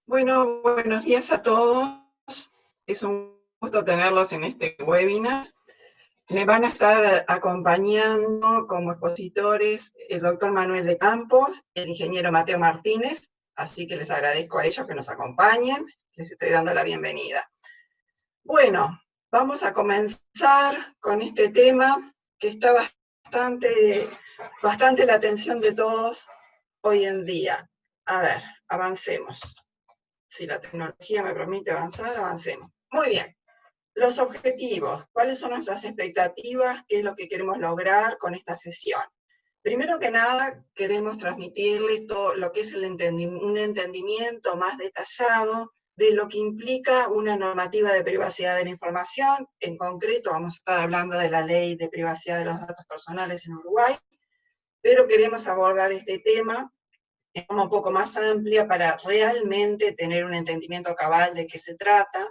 Bueno, buenos días a todos. Es un gusto tenerlos en este webinar. Me van a estar acompañando como expositores el doctor Manuel de Campos y el ingeniero Mateo Martínez, así que les agradezco a ellos que nos acompañen. Les estoy dando la bienvenida. Bueno, vamos a comenzar con este tema que está bastante la atención de todos hoy en día. A ver, avancemos. Si la tecnología me permite avanzar, avancemos. Muy bien. Los objetivos. ¿Cuáles son nuestras expectativas? ¿Qué es lo que queremos lograr con esta sesión? Primero que nada, queremos transmitirles todo lo que es un entendimiento más detallado de lo que implica una normativa de privacidad de la información. En concreto, vamos a estar hablando de la Ley de Privacidad de los Datos Personales en Uruguay, pero queremos abordar este tema de forma un poco más amplia para realmente tener un entendimiento cabal de qué se trata.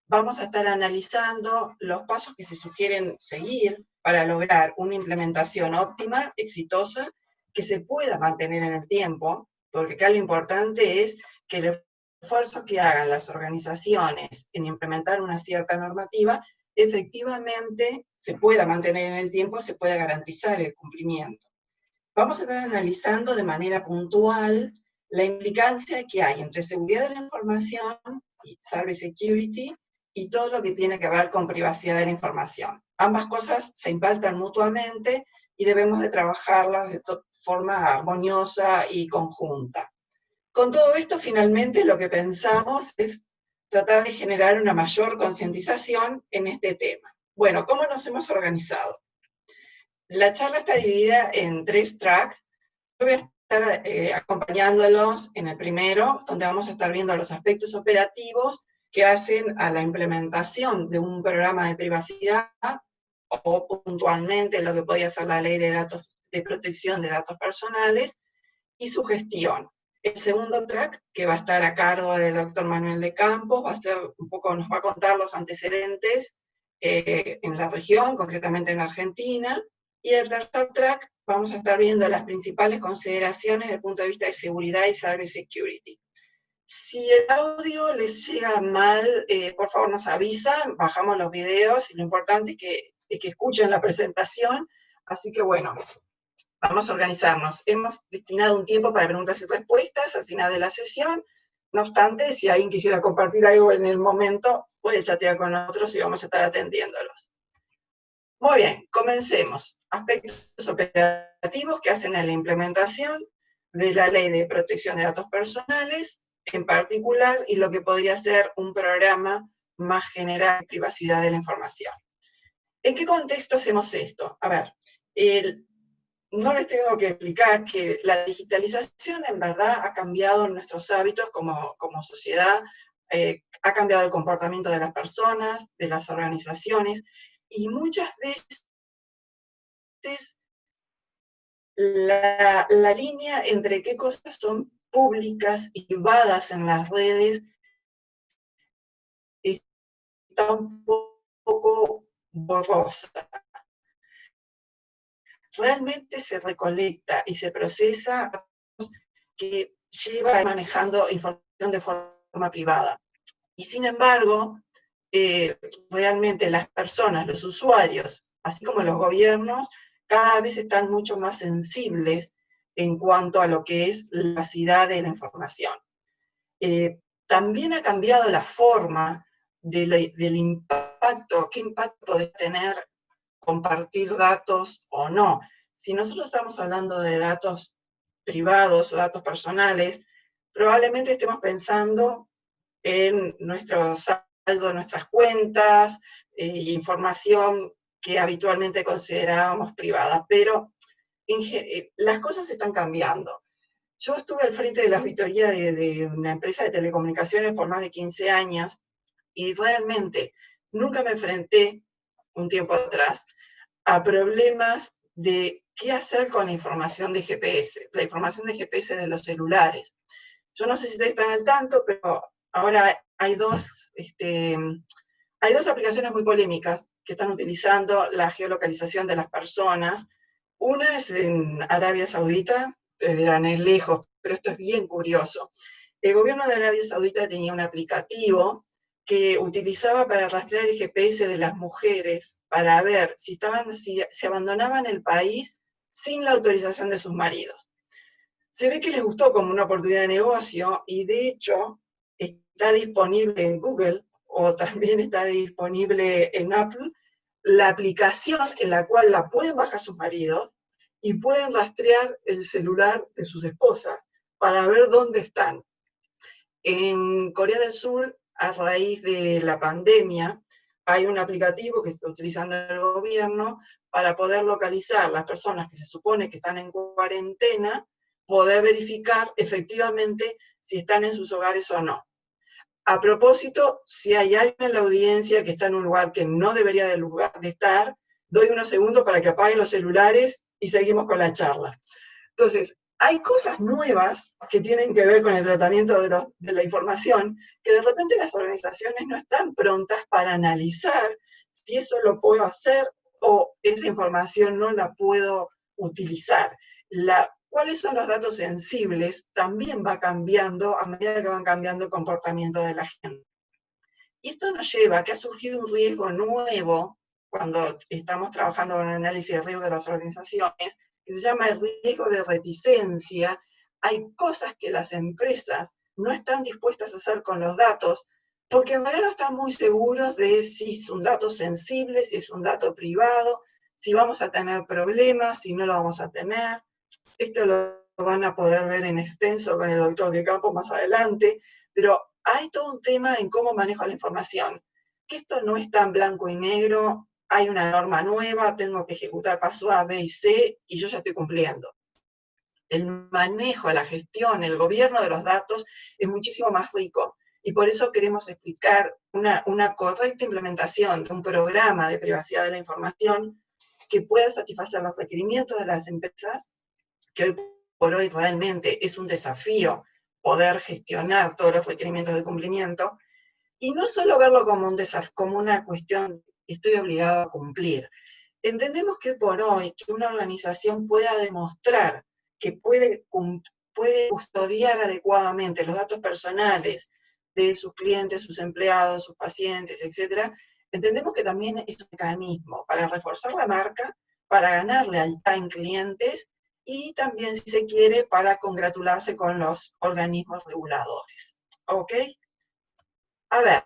Vamos a estar analizando los pasos que se sugieren seguir para lograr una implementación óptima, exitosa, que se pueda mantener en el tiempo, porque acá lo importante es que el esfuerzo que hagan las organizaciones en implementar una cierta normativa, efectivamente se pueda mantener en el tiempo, se pueda garantizar el cumplimiento. Vamos a estar analizando de manera puntual la implicancia que hay entre seguridad de la información y cybersecurity y todo lo que tiene que ver con privacidad de la información. Ambas cosas se impactan mutuamente y debemos de trabajarlas de forma armoniosa y conjunta. Con todo esto, finalmente, lo que pensamos es tratar de generar una mayor concientización en este tema. Bueno, ¿cómo nos hemos organizado? La charla está dividida en 3 tracks. Yo voy a estar acompañándolos en el primero, donde vamos a estar viendo los aspectos operativos que hacen a la implementación de un programa de privacidad o puntualmente lo que podría ser la ley de protección de datos personales y su gestión. El segundo track, que va a estar a cargo del doctor Manuel de Campos, nos va a contar los antecedentes en la región, concretamente en Argentina. Y el tercer track vamos a estar viendo las principales consideraciones desde el punto de vista de seguridad y cybersecurity. Si el audio les llega mal, por favor nos avisan, bajamos los videos y lo importante es que escuchen la presentación. Así que bueno, vamos a organizarnos. Hemos destinado un tiempo para preguntas y respuestas al final de la sesión. No obstante, si alguien quisiera compartir algo en el momento, puede chatear con nosotros y vamos a estar atendiéndolos. Muy bien, comencemos. Aspectos operativos que hacen a la implementación de la Ley de Protección de Datos Personales, en particular, y lo que podría ser un programa más general de privacidad de la información. ¿En qué contexto hacemos esto? A ver, no les tengo que explicar que la digitalización en verdad ha cambiado nuestros hábitos como sociedad, ha cambiado el comportamiento de las personas, de las organizaciones, y muchas veces la línea entre qué cosas son públicas y privadas en las redes está un poco borrosa. Realmente se recolecta y se procesa que lleva manejando información de forma privada. Y sin embargo, realmente las personas, los usuarios, así como los gobiernos, cada vez están mucho más sensibles en cuanto a lo que es la privacidad de la información. También ha cambiado la forma del impacto, qué impacto puede tener compartir datos o no. Si nosotros estamos hablando de datos privados o datos personales, probablemente estemos pensando en nuestro saldo, nuestras cuentas, información que habitualmente considerábamos privada, pero las cosas están cambiando. Yo estuve al frente de la auditoría de una empresa de telecomunicaciones por más de 15 años y realmente nunca me enfrenté un tiempo atrás a problemas de qué hacer con la información de GPS, la información de GPS de los celulares. Yo no sé si ustedes están al tanto, pero ahora hay dos aplicaciones muy polémicas que están utilizando la geolocalización de las personas. Una es en Arabia Saudita, ustedes dirán, es lejos, pero esto es bien curioso. El gobierno de Arabia Saudita tenía un aplicativo que utilizaba para rastrear el GPS de las mujeres, para ver si abandonaban el país sin la autorización de sus maridos. Se ve que les gustó como una oportunidad de negocio, y de hecho está disponible en Google, o también está disponible en Apple, la aplicación en la cual la pueden bajar sus maridos y pueden rastrear el celular de sus esposas para ver dónde están. En Corea del Sur, a raíz de la pandemia, hay un aplicativo que está utilizando el gobierno para poder localizar las personas que se supone que están en cuarentena, poder verificar efectivamente si están en sus hogares o no. A propósito, si hay alguien en la audiencia que está en un lugar que no debería de estar, doy unos segundos para que apaguen los celulares y seguimos con la charla. Entonces, hay cosas nuevas que tienen que ver con el tratamiento de la información, que de repente las organizaciones no están prontas para analizar si eso lo puedo hacer o esa información no la puedo utilizar. ¿Cuáles son los datos sensibles? También va cambiando a medida que van cambiando el comportamiento de la gente. Y esto nos lleva a que ha surgido un riesgo nuevo cuando estamos trabajando con el análisis de riesgo de las organizaciones, que se llama el riesgo de reticencia. Hay cosas que las empresas no están dispuestas a hacer con los datos, porque en realidad no están muy seguros de si es un dato sensible, si es un dato privado, si vamos a tener problemas, si no lo vamos a tener. Esto lo van a poder ver en extenso con el doctor de campo más adelante, pero hay todo un tema en cómo manejo la información, que esto no es tan blanco y negro, hay una norma nueva, tengo que ejecutar paso A, B y C, y yo ya estoy cumpliendo. El manejo, la gestión, el gobierno de los datos es muchísimo más rico, y por eso queremos explicar una correcta implementación de un programa de privacidad de la información que pueda satisfacer los requerimientos de las empresas, que hoy por hoy realmente es un desafío poder gestionar todos los requerimientos de cumplimiento, y no solo verlo como una cuestión que estoy obligado a cumplir. Entendemos que por hoy que una organización pueda demostrar que puede custodiar adecuadamente los datos personales de sus clientes, sus empleados, sus pacientes, etc., entendemos que también es un mecanismo para reforzar la marca, para ganar lealtad en clientes, y también, si se quiere, para congratularse con los organismos reguladores. ¿Ok? A ver,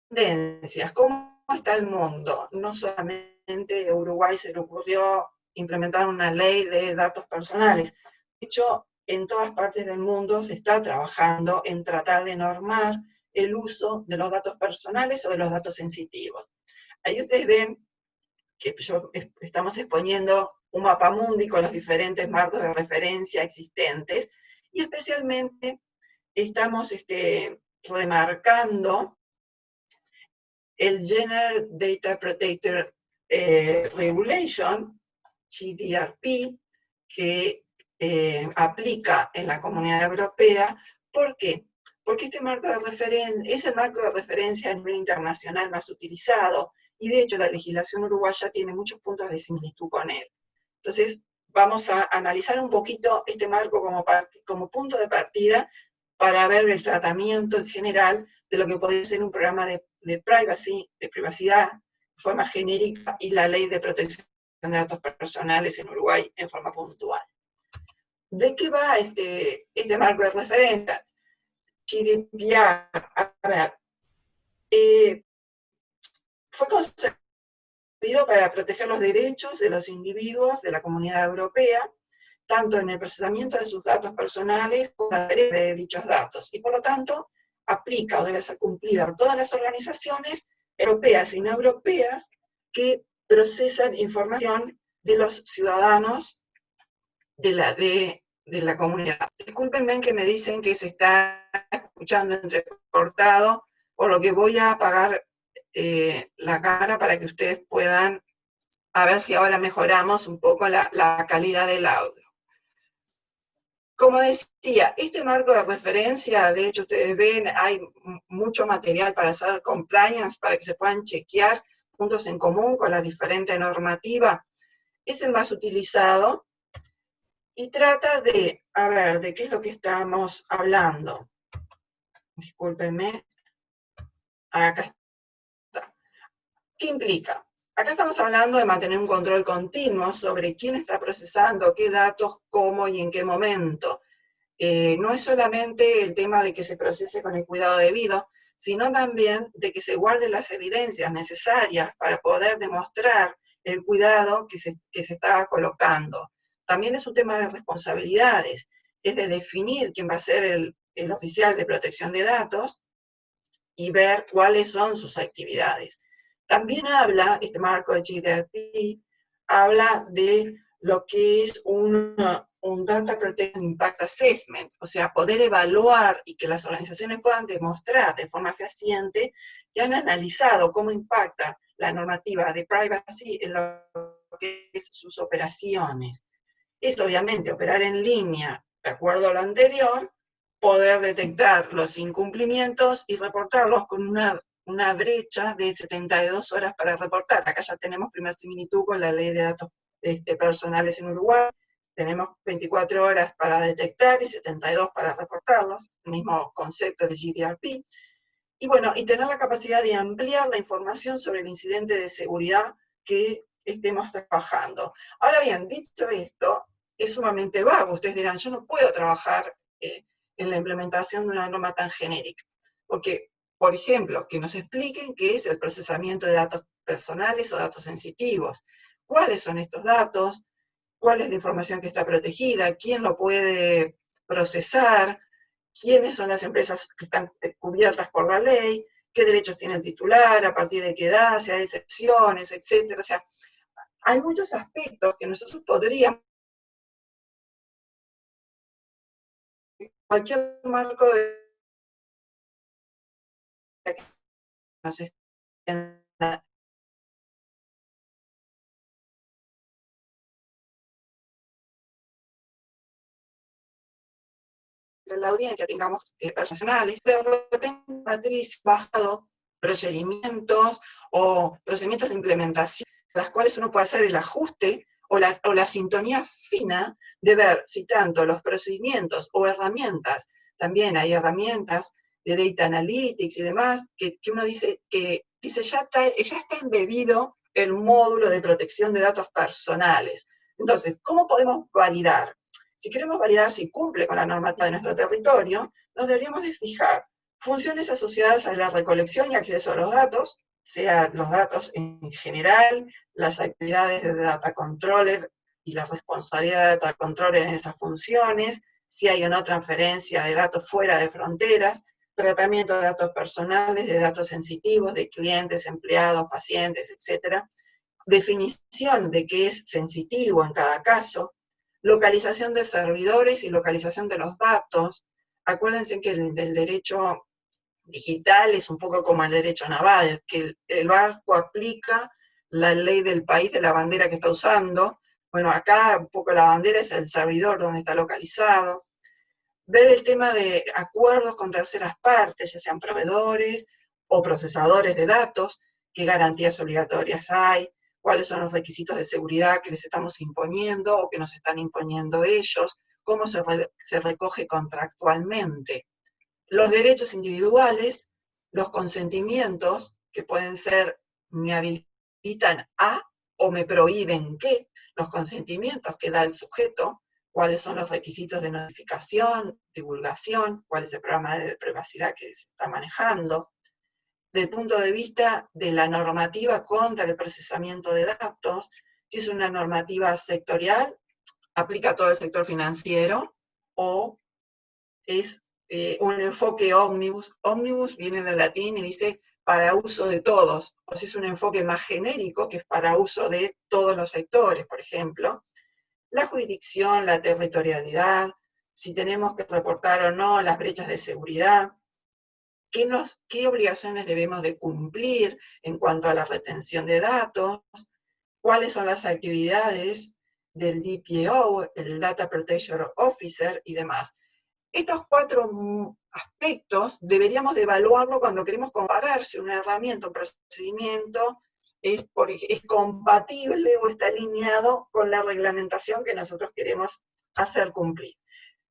tendencias. ¿Cómo está el mundo? No solamente a Uruguay se le ocurrió implementar una ley de datos personales. De hecho, en todas partes del mundo se está trabajando en tratar de normar el uso de los datos personales o de los datos sensitivos. Ahí ustedes ven que estamos exponiendo un mapamundi con los diferentes marcos de referencia existentes, y especialmente estamos remarcando el General Data Protector Regulation, GDPR, que aplica en la Comunidad Europea. ¿Por qué? Porque este marco de referencia es el marco de referencia a nivel internacional más utilizado, y de hecho la legislación uruguaya tiene muchos puntos de similitud con él. Entonces, vamos a analizar un poquito este marco como punto de partida para ver el tratamiento en general de lo que puede ser un programa de privacidad de forma genérica, y la ley de protección de datos personales en Uruguay en forma puntual. ¿De qué va este marco de referencia? GDPR, a ver, fue concebido para proteger los derechos de los individuos de la Comunidad Europea, tanto en el procesamiento de sus datos personales como en la tarea de dichos datos, y por lo tanto aplica o debe ser cumplida por todas las organizaciones europeas y no europeas que procesan información de los ciudadanos de la comunidad. Discúlpenme que me dicen que se está escuchando entrecortado, por lo que voy a apagar la cámara para que ustedes puedan, a ver si ahora mejoramos un poco la calidad del audio. Como decía, este marco de referencia, de hecho ustedes ven, hay mucho material para hacer compliance, para que se puedan chequear puntos en común con la diferente normativa. Es el más utilizado, y trata de, a ver, ¿de qué es lo que estamos hablando? Discúlpenme, acá está. ¿Qué implica? Acá estamos hablando de mantener un control continuo sobre quién está procesando, qué datos, cómo y en qué momento. No es solamente el tema de que se procese con el cuidado debido, sino también de que se guarden las evidencias necesarias para poder demostrar el cuidado que se está colocando. También es un tema de responsabilidades, es de definir quién va a ser el oficial de protección de datos y ver cuáles son sus actividades. También habla, este marco de GDPR, habla de lo que es un Data Protection Impact Assessment, o sea, poder evaluar y que las organizaciones puedan demostrar de forma fehaciente que han analizado cómo impacta la normativa de privacy en lo que es sus operaciones. Es obviamente operar en línea, de acuerdo a lo anterior, poder detectar los incumplimientos y reportarlos con una brecha de 72 horas para reportar. Acá ya tenemos primera similitud con la ley de datos personales en Uruguay. Tenemos 24 horas para detectar y 72 para reportarlos, el mismo concepto de GDPR. Y bueno, y tener la capacidad de ampliar la información sobre el incidente de seguridad que estemos trabajando. Ahora bien, dicho esto, es sumamente vago. Ustedes dirán, yo no puedo trabajar en la implementación de una norma tan genérica. Porque, por ejemplo, que nos expliquen qué es el procesamiento de datos personales o datos sensitivos. ¿Cuáles son estos datos? ¿Cuál es la información que está protegida? ¿Quién lo puede procesar? ¿Quiénes son las empresas que están cubiertas por la ley? ¿Qué derechos tiene el titular? ¿A partir de qué edad? Si hay excepciones, etcétera. O sea, hay muchos aspectos que nosotros podríamos, cualquier marco de que nos estén la audiencia, tengamos personales, de repente matriz bajado procedimientos o procedimientos de implementación, las cuales uno puede hacer el ajuste o la sintonía fina de ver si tanto los procedimientos o herramientas, también hay herramientas de data analytics y demás, que uno dice que ya está embebido el módulo de protección de datos personales. Entonces, ¿cómo podemos validar? Si queremos validar si cumple con la normativa de nuestro territorio, nos deberíamos de fijar funciones asociadas a la recolección y acceso a los datos, sea los datos en general, las actividades de data controller y la responsabilidad de data controller en esas funciones, si hay o no transferencia de datos fuera de fronteras, tratamiento de datos personales, de datos sensitivos, de clientes, empleados, pacientes, etc. Definición de qué es sensitivo en cada caso, localización de servidores y localización de los datos. Acuérdense que el derecho digital es un poco como el derecho naval, que el barco aplica la ley del país de la bandera que está usando. Bueno, acá un poco la bandera es el servidor donde está localizado. Ver el tema de acuerdos con terceras partes, ya sean proveedores o procesadores de datos, qué garantías obligatorias hay, cuáles son los requisitos de seguridad que les estamos imponiendo o que nos están imponiendo ellos, cómo se recoge contractualmente. Los derechos individuales, los consentimientos, que pueden ser me habilitan a o me prohíben que, los consentimientos que da el sujeto, cuáles son los requisitos de notificación, divulgación, cuál es el programa de privacidad que se está manejando. Del punto de vista de la normativa contra el procesamiento de datos, si es una normativa sectorial, aplica a todo el sector financiero, o es un enfoque ómnibus. Ómnibus viene del latín y dice para uso de todos, o si es un enfoque más genérico, que es para uso de todos los sectores, por ejemplo. La jurisdicción, la territorialidad, si tenemos que reportar o no las brechas de seguridad, qué obligaciones debemos de cumplir en cuanto a la retención de datos, cuáles son las actividades del DPO, el Data Protection Officer y demás. Estos 4 aspectos deberíamos de evaluarlo cuando queremos comparar si una herramienta, un procedimiento es compatible o está alineado con la reglamentación que nosotros queremos hacer cumplir.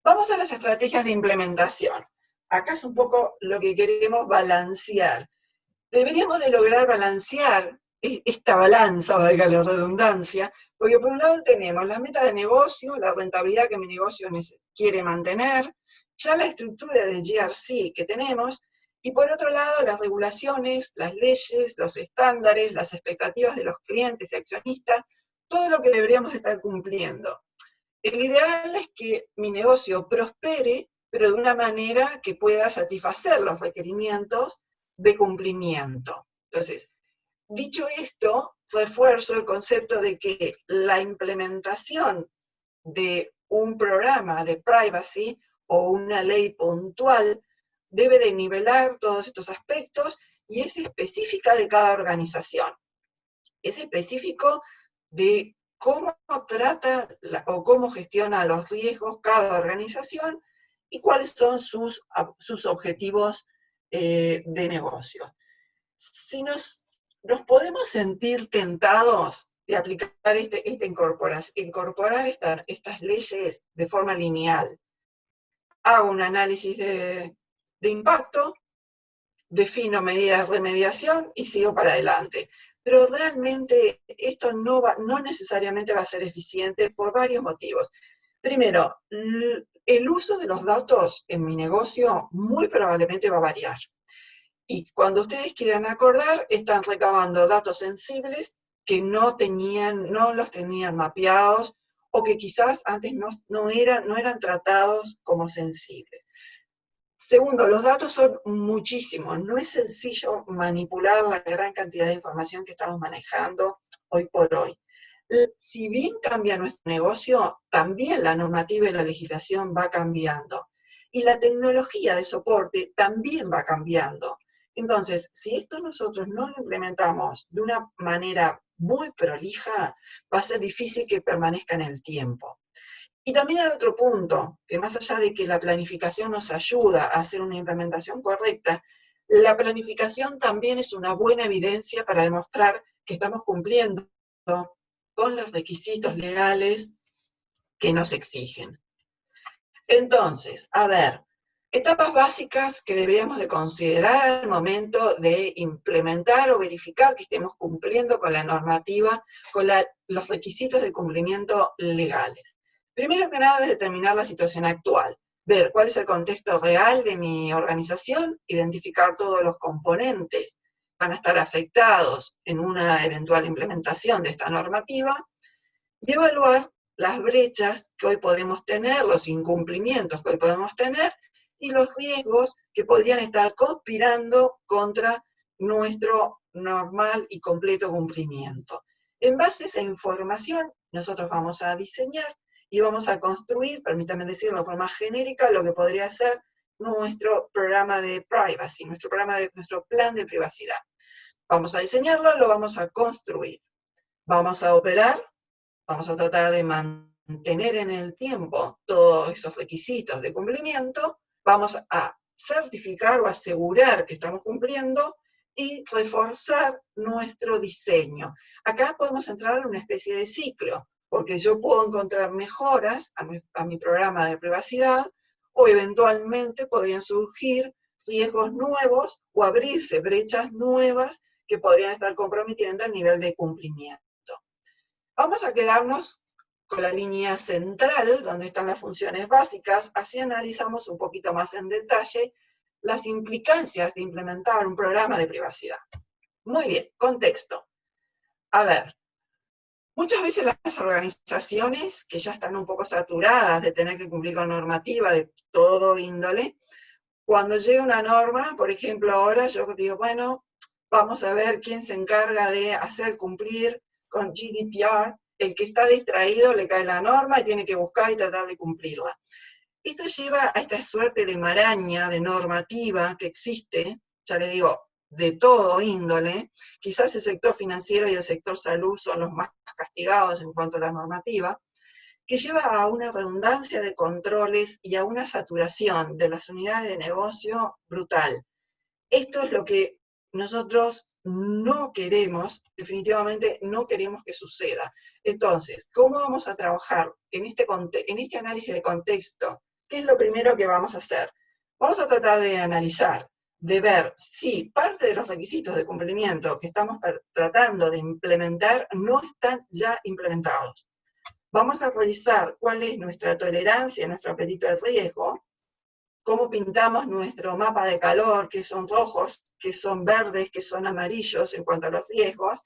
Vamos a las estrategias de implementación. Acá es un poco lo que queremos balancear. Deberíamos de lograr balancear esta balanza, valga la redundancia, porque por un lado tenemos las metas de negocio, la rentabilidad que mi negocio quiere mantener, ya la estructura de GRC que tenemos, y por otro lado las regulaciones, las leyes, los estándares, las expectativas de los clientes y accionistas, todo lo que deberíamos estar cumpliendo. El ideal es que mi negocio prospere, pero de una manera que pueda satisfacer los requerimientos de cumplimiento. Entonces, dicho esto, refuerzo el concepto de que la implementación de un programa de privacy o una ley puntual debe de nivelar todos estos aspectos y es específica de cada organización. Es específico de cómo trata o cómo gestiona los riesgos cada organización y cuáles son sus objetivos de negocio. Si nos podemos sentir tentados de aplicar incorporar estas leyes de forma lineal. Hago un análisis de impacto, defino medidas de remediación y sigo para adelante. Pero realmente esto no necesariamente va a ser eficiente por varios motivos. Primero, el uso de los datos en mi negocio muy probablemente va a variar. Y cuando ustedes quieran acordar, están recabando datos sensibles que no los tenían mapeados o que quizás antes no eran tratados como sensibles. Segundo, los datos son muchísimos. No es sencillo manipular la gran cantidad de información que estamos manejando hoy por hoy. Si bien cambia nuestro negocio, también la normativa y la legislación va cambiando. Y la tecnología de soporte también va cambiando. Entonces, si esto nosotros no lo implementamos de una manera muy prolija, va a ser difícil que permanezca en el tiempo. Y también hay otro punto, que más allá de que la planificación nos ayuda a hacer una implementación correcta, la planificación también es una buena evidencia para demostrar que estamos cumpliendo con los requisitos legales que nos exigen. Entonces, a ver, etapas básicas que deberíamos de considerar al momento de implementar o verificar que estemos cumpliendo con la normativa, con los requisitos de cumplimiento legales. Primero que nada es determinar la situación actual, ver cuál es el contexto real de mi organización, identificar todos los componentes que van a estar afectados en una eventual implementación de esta normativa y evaluar las brechas que hoy podemos tener, los incumplimientos que hoy podemos tener y los riesgos que podrían estar conspirando contra nuestro normal y completo cumplimiento. En base a esa información, nosotros vamos a diseñar y vamos a construir, permítanme decirlo de forma genérica, lo que podría ser nuestro programa de privacy, nuestro plan de privacidad. Vamos a diseñarlo, lo vamos a construir. Vamos a operar, vamos a tratar de mantener en el tiempo todos esos requisitos de cumplimiento, vamos a certificar o asegurar que estamos cumpliendo y reforzar nuestro diseño. Acá podemos entrar en una especie de ciclo, porque yo puedo encontrar mejoras a mi programa de privacidad o eventualmente podrían surgir riesgos nuevos o abrirse brechas nuevas que podrían estar comprometiendo el nivel de cumplimiento. Vamos a quedarnos con la línea central, donde están las funciones básicas, así analizamos un poquito más en detalle las implicancias de implementar un programa de privacidad. Muy bien, contexto. A ver, muchas veces las organizaciones, que ya están un poco saturadas de tener que cumplir con normativa de todo índole, cuando llega una norma, por ejemplo ahora yo digo, bueno, vamos a ver quién se encarga de hacer cumplir con GDPR, el que está distraído le cae la norma y tiene que buscar y tratar de cumplirla. Esto lleva a esta suerte de maraña de normativa que existe, ya le digo, de todo índole. Quizás el sector financiero y el sector salud son los más castigados en cuanto a la normativa, que lleva a una redundancia de controles y a una saturación de las unidades de negocio brutal. Esto es lo que nosotros no queremos, definitivamente no queremos que suceda. Entonces, ¿cómo vamos a trabajar en este análisis de contexto? ¿Qué es lo primero que vamos a hacer? Vamos a tratar de analizar, de ver si parte de los requisitos de cumplimiento que estamos tratando de implementar no están ya implementados. Vamos a revisar cuál es nuestra tolerancia, nuestro apetito al riesgo, cómo pintamos nuestro mapa de calor, que son rojos, que son verdes, que son amarillos en cuanto a los riesgos,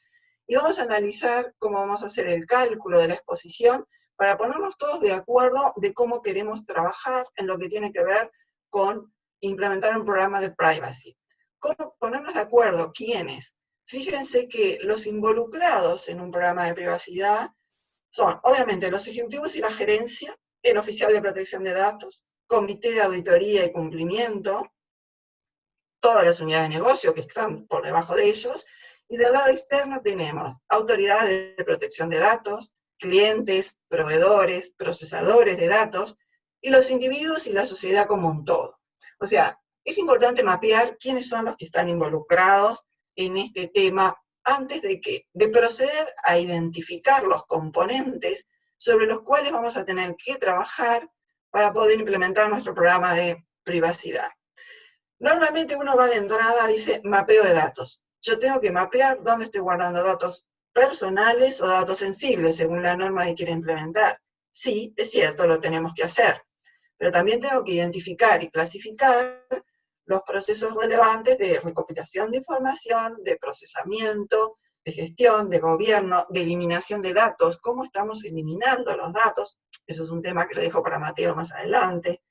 y vamos a analizar cómo vamos a hacer el cálculo de la exposición para ponernos todos de acuerdo de cómo queremos trabajar en lo que tiene que ver con implementar un programa de privacy. ¿Cómo ponernos de acuerdo? ¿Quiénes? Fíjense que los involucrados en un programa de privacidad son, obviamente, los ejecutivos y la gerencia, el oficial de protección de datos, comité de auditoría y cumplimiento, todas las unidades de negocio que están por debajo de ellos, y del lado externo tenemos autoridades de protección de datos, clientes, proveedores, procesadores de datos, y los individuos y la sociedad como un todo. O sea, es importante mapear quiénes son los que están involucrados en este tema antes de proceder a identificar los componentes sobre los cuales vamos a tener que trabajar para poder implementar nuestro programa de privacidad. Normalmente uno va de entrada, dice mapeo de datos. Yo tengo que mapear dónde estoy guardando datos personales o datos sensibles, según la norma que quiero implementar. Sí, es cierto, lo tenemos que hacer, pero también tengo que identificar y clasificar los procesos relevantes de recopilación de información, de procesamiento, de gestión, de gobierno, de eliminación de datos, cómo estamos eliminando los datos, eso es un tema que lo dejo para Mateo más adelante,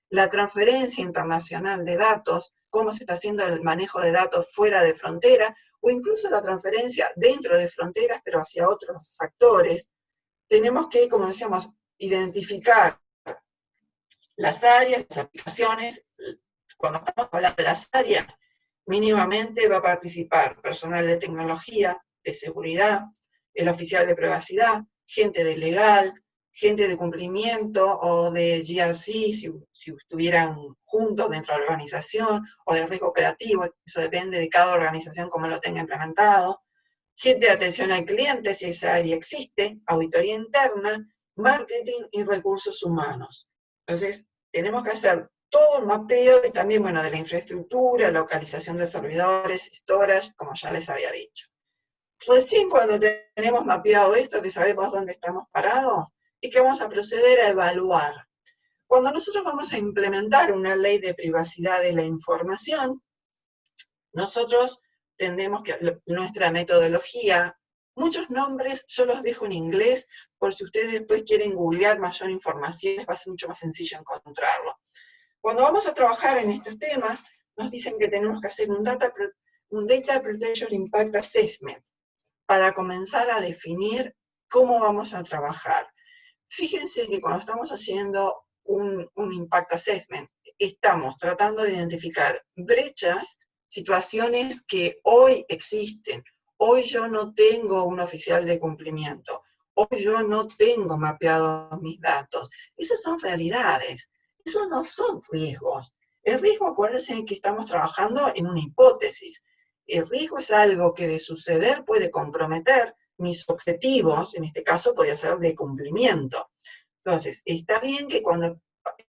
la transferencia internacional de datos, cómo se está haciendo el manejo de datos fuera de frontera, o incluso la transferencia dentro de fronteras, pero hacia otros actores. Tenemos que, como decíamos, identificar las áreas, las aplicaciones. Cuando estamos hablando de las áreas, mínimamente va a participar personal de tecnología, de seguridad, el oficial de privacidad, gente de legal, gente de cumplimiento o de GRC, si estuvieran juntos dentro de la organización, o de riesgo operativo, eso depende de cada organización cómo lo tenga implementado, gente de atención al cliente, si esa área existe, auditoría interna, marketing y recursos humanos. Entonces, tenemos que hacer todo el mapeo y también, bueno, de la infraestructura, localización de servidores, storage, como ya les había dicho. Recién cuando tenemos mapeado esto, que sabemos dónde estamos parados, y que vamos a proceder a evaluar. Cuando nosotros vamos a implementar una ley de privacidad de la información, nosotros tendemos que, nuestra metodología, muchos nombres yo los dejo en inglés, por si ustedes después quieren googlear mayor información, les va a ser mucho más sencillo encontrarlo. Cuando vamos a trabajar en estos temas, nos dicen que tenemos que hacer un Data Protection Impact Assessment, para comenzar a definir cómo vamos a trabajar. Fíjense que cuando estamos haciendo un Impact Assessment, estamos tratando de identificar brechas, situaciones que hoy existen. Hoy yo no tengo un oficial de cumplimiento. Hoy yo no tengo mapeados mis datos. Esas son realidades. Esos no son riesgos. El riesgo, acuérdense que estamos trabajando en una hipótesis. El riesgo es algo que de suceder puede comprometer mis objetivos, en este caso podría ser de cumplimiento. Entonces, está bien que cuando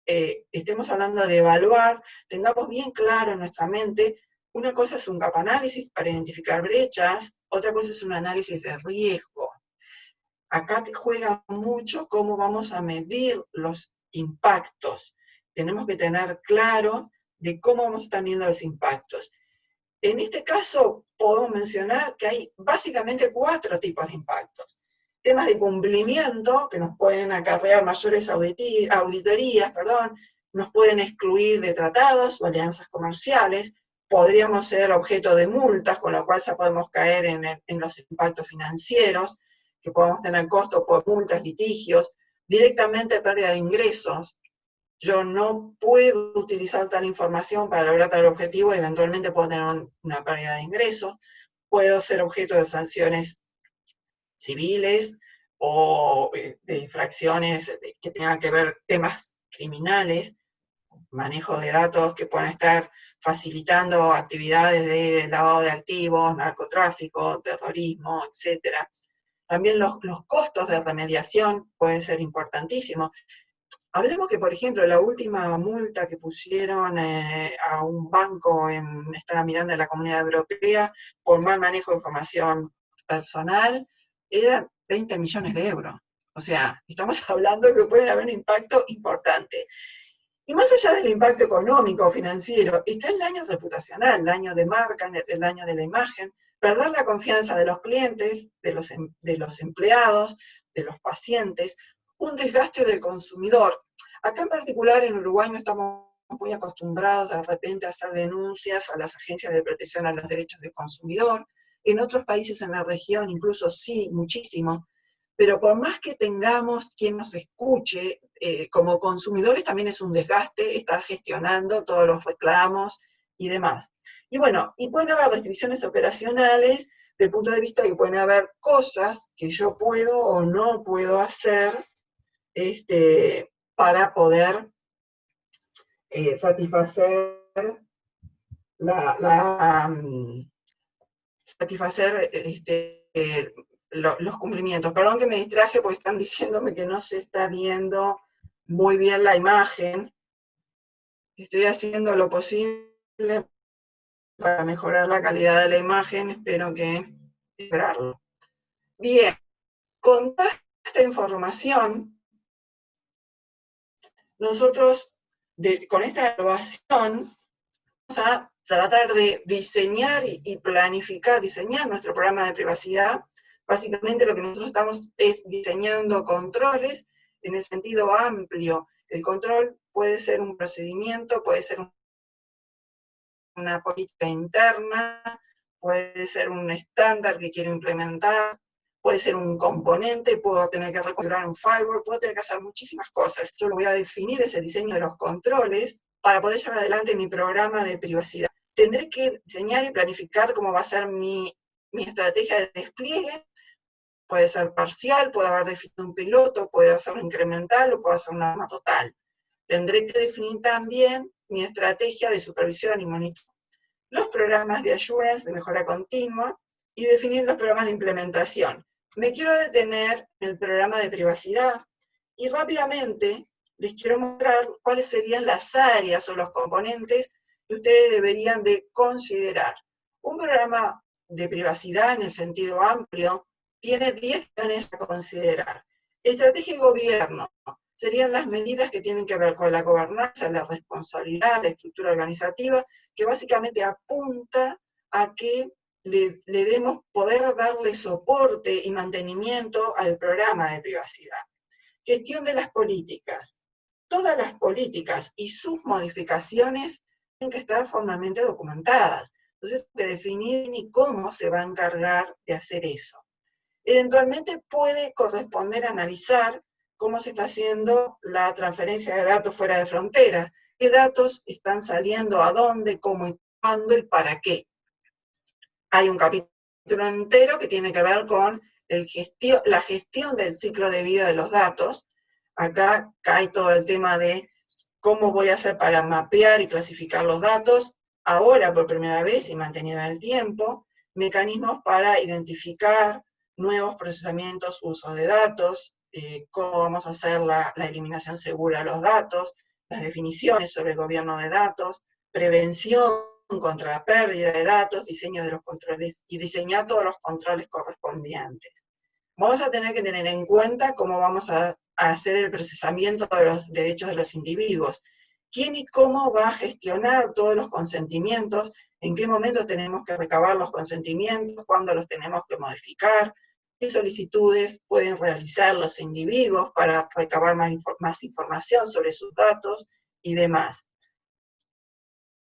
estemos hablando de evaluar, tengamos bien claro en nuestra mente, una cosa es un gap análisis para identificar brechas, otra cosa es un análisis de riesgo. Acá te juega mucho cómo vamos a medir los impactos. Tenemos que tener claro de cómo vamos a estar midiendo los impactos. En este caso, podemos mencionar que hay básicamente 4 tipos de impactos. Temas de cumplimiento, que nos pueden acarrear mayores auditorías, nos pueden excluir de tratados o alianzas comerciales, podríamos ser objeto de multas, con lo cual ya podemos caer en los impactos financieros, que podemos tener costos por multas, litigios, directamente pérdida de ingresos. Yo no puedo utilizar tal información para lograr tal objetivo y eventualmente puedo tener una pérdida de ingresos, puedo ser objeto de sanciones civiles o de infracciones que tengan que ver temas criminales, manejo de datos que puedan estar facilitando actividades de lavado de activos, narcotráfico, terrorismo, etc. También los costos de remediación pueden ser importantísimos. Hablemos que, por ejemplo, la última multa que pusieron a un banco en Estado Miranda de la Comunidad Europea por mal manejo de información personal era 20 millones de euros. O sea, estamos hablando de que puede haber un impacto importante. Y más allá del impacto económico o financiero, está el daño reputacional, el daño de marca, el daño de la imagen, perder la confianza de los clientes, de los empleados, de los pacientes, un desgaste del consumidor. Acá en particular en Uruguay no estamos muy acostumbrados de repente a hacer denuncias a las agencias de protección a los derechos del consumidor. En otros países en la región incluso sí, muchísimo. Pero por más que tengamos quien nos escuche, como consumidores también es un desgaste estar gestionando todos los reclamos y demás. Y bueno, y pueden haber restricciones operacionales del punto de vista de que pueden haber cosas que yo puedo o no puedo hacer para poder satisfacer los cumplimientos. Perdón que me distraje porque están diciéndome que no se está viendo muy bien la imagen. Estoy haciendo lo posible para mejorar la calidad de la imagen, espero que lograrlo. Bien, con toda esta información, nosotros con esta evaluación vamos a tratar de diseñar y planificar, diseñar nuestro programa de privacidad. Básicamente lo que nosotros estamos es diseñando controles en el sentido amplio. El control puede ser un procedimiento, puede ser una política interna, puede ser un estándar que quiero implementar, puede ser un componente, puedo tener que reconfigurar un firewall, puedo tener que hacer muchísimas cosas. Yo lo voy a definir ese diseño de los controles para poder llevar adelante mi programa de privacidad. Tendré que diseñar y planificar cómo va a ser mi estrategia de despliegue. Puede ser parcial, puede haber definido un piloto, puede ser un incremental o puede ser una norma total. Tendré que definir también mi estrategia de supervisión y monitoreo, los programas de assurance, de mejora continua, y definir los programas de implementación. Me quiero detener en el programa de privacidad y rápidamente les quiero mostrar cuáles serían las áreas o los componentes que ustedes deberían de considerar. Un programa de privacidad en el sentido amplio tiene 10 acciones a considerar. Estrategia y gobierno serían las medidas que tienen que ver con la gobernanza, la responsabilidad, la estructura organizativa, que básicamente apunta a que le demos poder darle soporte y mantenimiento al programa de privacidad. Gestión de las políticas. Todas las políticas y sus modificaciones tienen que estar formalmente documentadas. Entonces, hay que definir ni cómo se va a encargar de hacer eso. Eventualmente puede corresponder analizar cómo se está haciendo la transferencia de datos fuera de frontera, qué datos están saliendo, a dónde, cómo y cuándo y para qué. Hay un capítulo entero que tiene que ver con la gestión del ciclo de vida de los datos. Acá cae todo el tema de cómo voy a hacer para mapear y clasificar los datos, ahora por primera vez y mantenido en el tiempo, mecanismos para identificar nuevos procesamientos, uso de datos, cómo vamos a hacer la eliminación segura de los datos, las definiciones sobre el gobierno de datos, prevención contra la pérdida de datos, diseño de los controles y diseñar todos los controles correspondientes. Vamos a tener que tener en cuenta cómo vamos a hacer el procesamiento de los derechos de los individuos, quién y cómo va a gestionar todos los consentimientos, en qué momento tenemos que recabar los consentimientos, cuándo los tenemos que modificar, qué solicitudes pueden realizar los individuos para recabar más información sobre sus datos y demás.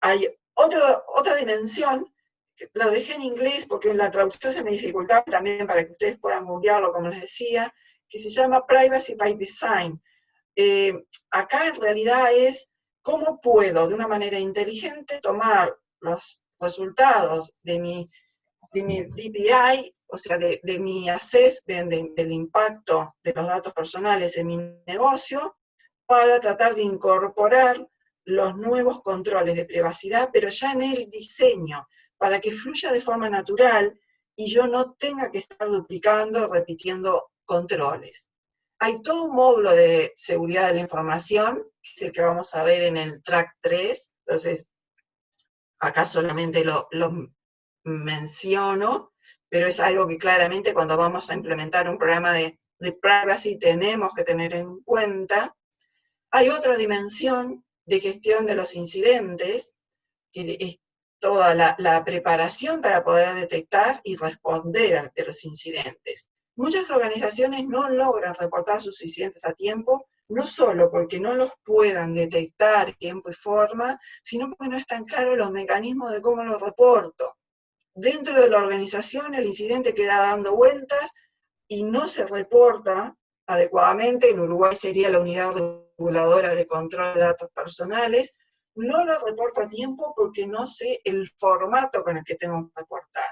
Hay otra dimensión, que lo dejé en inglés porque la traducción se me dificultaba también para que ustedes puedan googlearlo, como les decía, que se llama Privacy by Design. Acá en realidad es cómo puedo de una manera inteligente tomar los resultados de mi DPI, o sea, de mi assessment del impacto de los datos personales en mi negocio, para tratar de incorporar los nuevos controles de privacidad, pero ya en el diseño, para que fluya de forma natural y yo no tenga que estar duplicando, repitiendo controles. Hay todo un módulo de seguridad de la información, que es el que vamos a ver en el track 3, entonces acá solamente lo menciono, pero es algo que claramente cuando vamos a implementar un programa de privacy tenemos que tener en cuenta. Hay otra dimensión de gestión de los incidentes, que es toda la preparación para poder detectar y responder ante los incidentes. Muchas organizaciones no logran reportar sus incidentes a tiempo, no solo porque no los puedan detectar en tiempo y forma, sino porque no están claros los mecanismos de cómo los reporto. Dentro de la organización el incidente queda dando vueltas y no se reporta adecuadamente. En Uruguay sería la unidad reguladora de control de datos personales. No lo reporto a tiempo porque no sé el formato con el que tengo que reportar.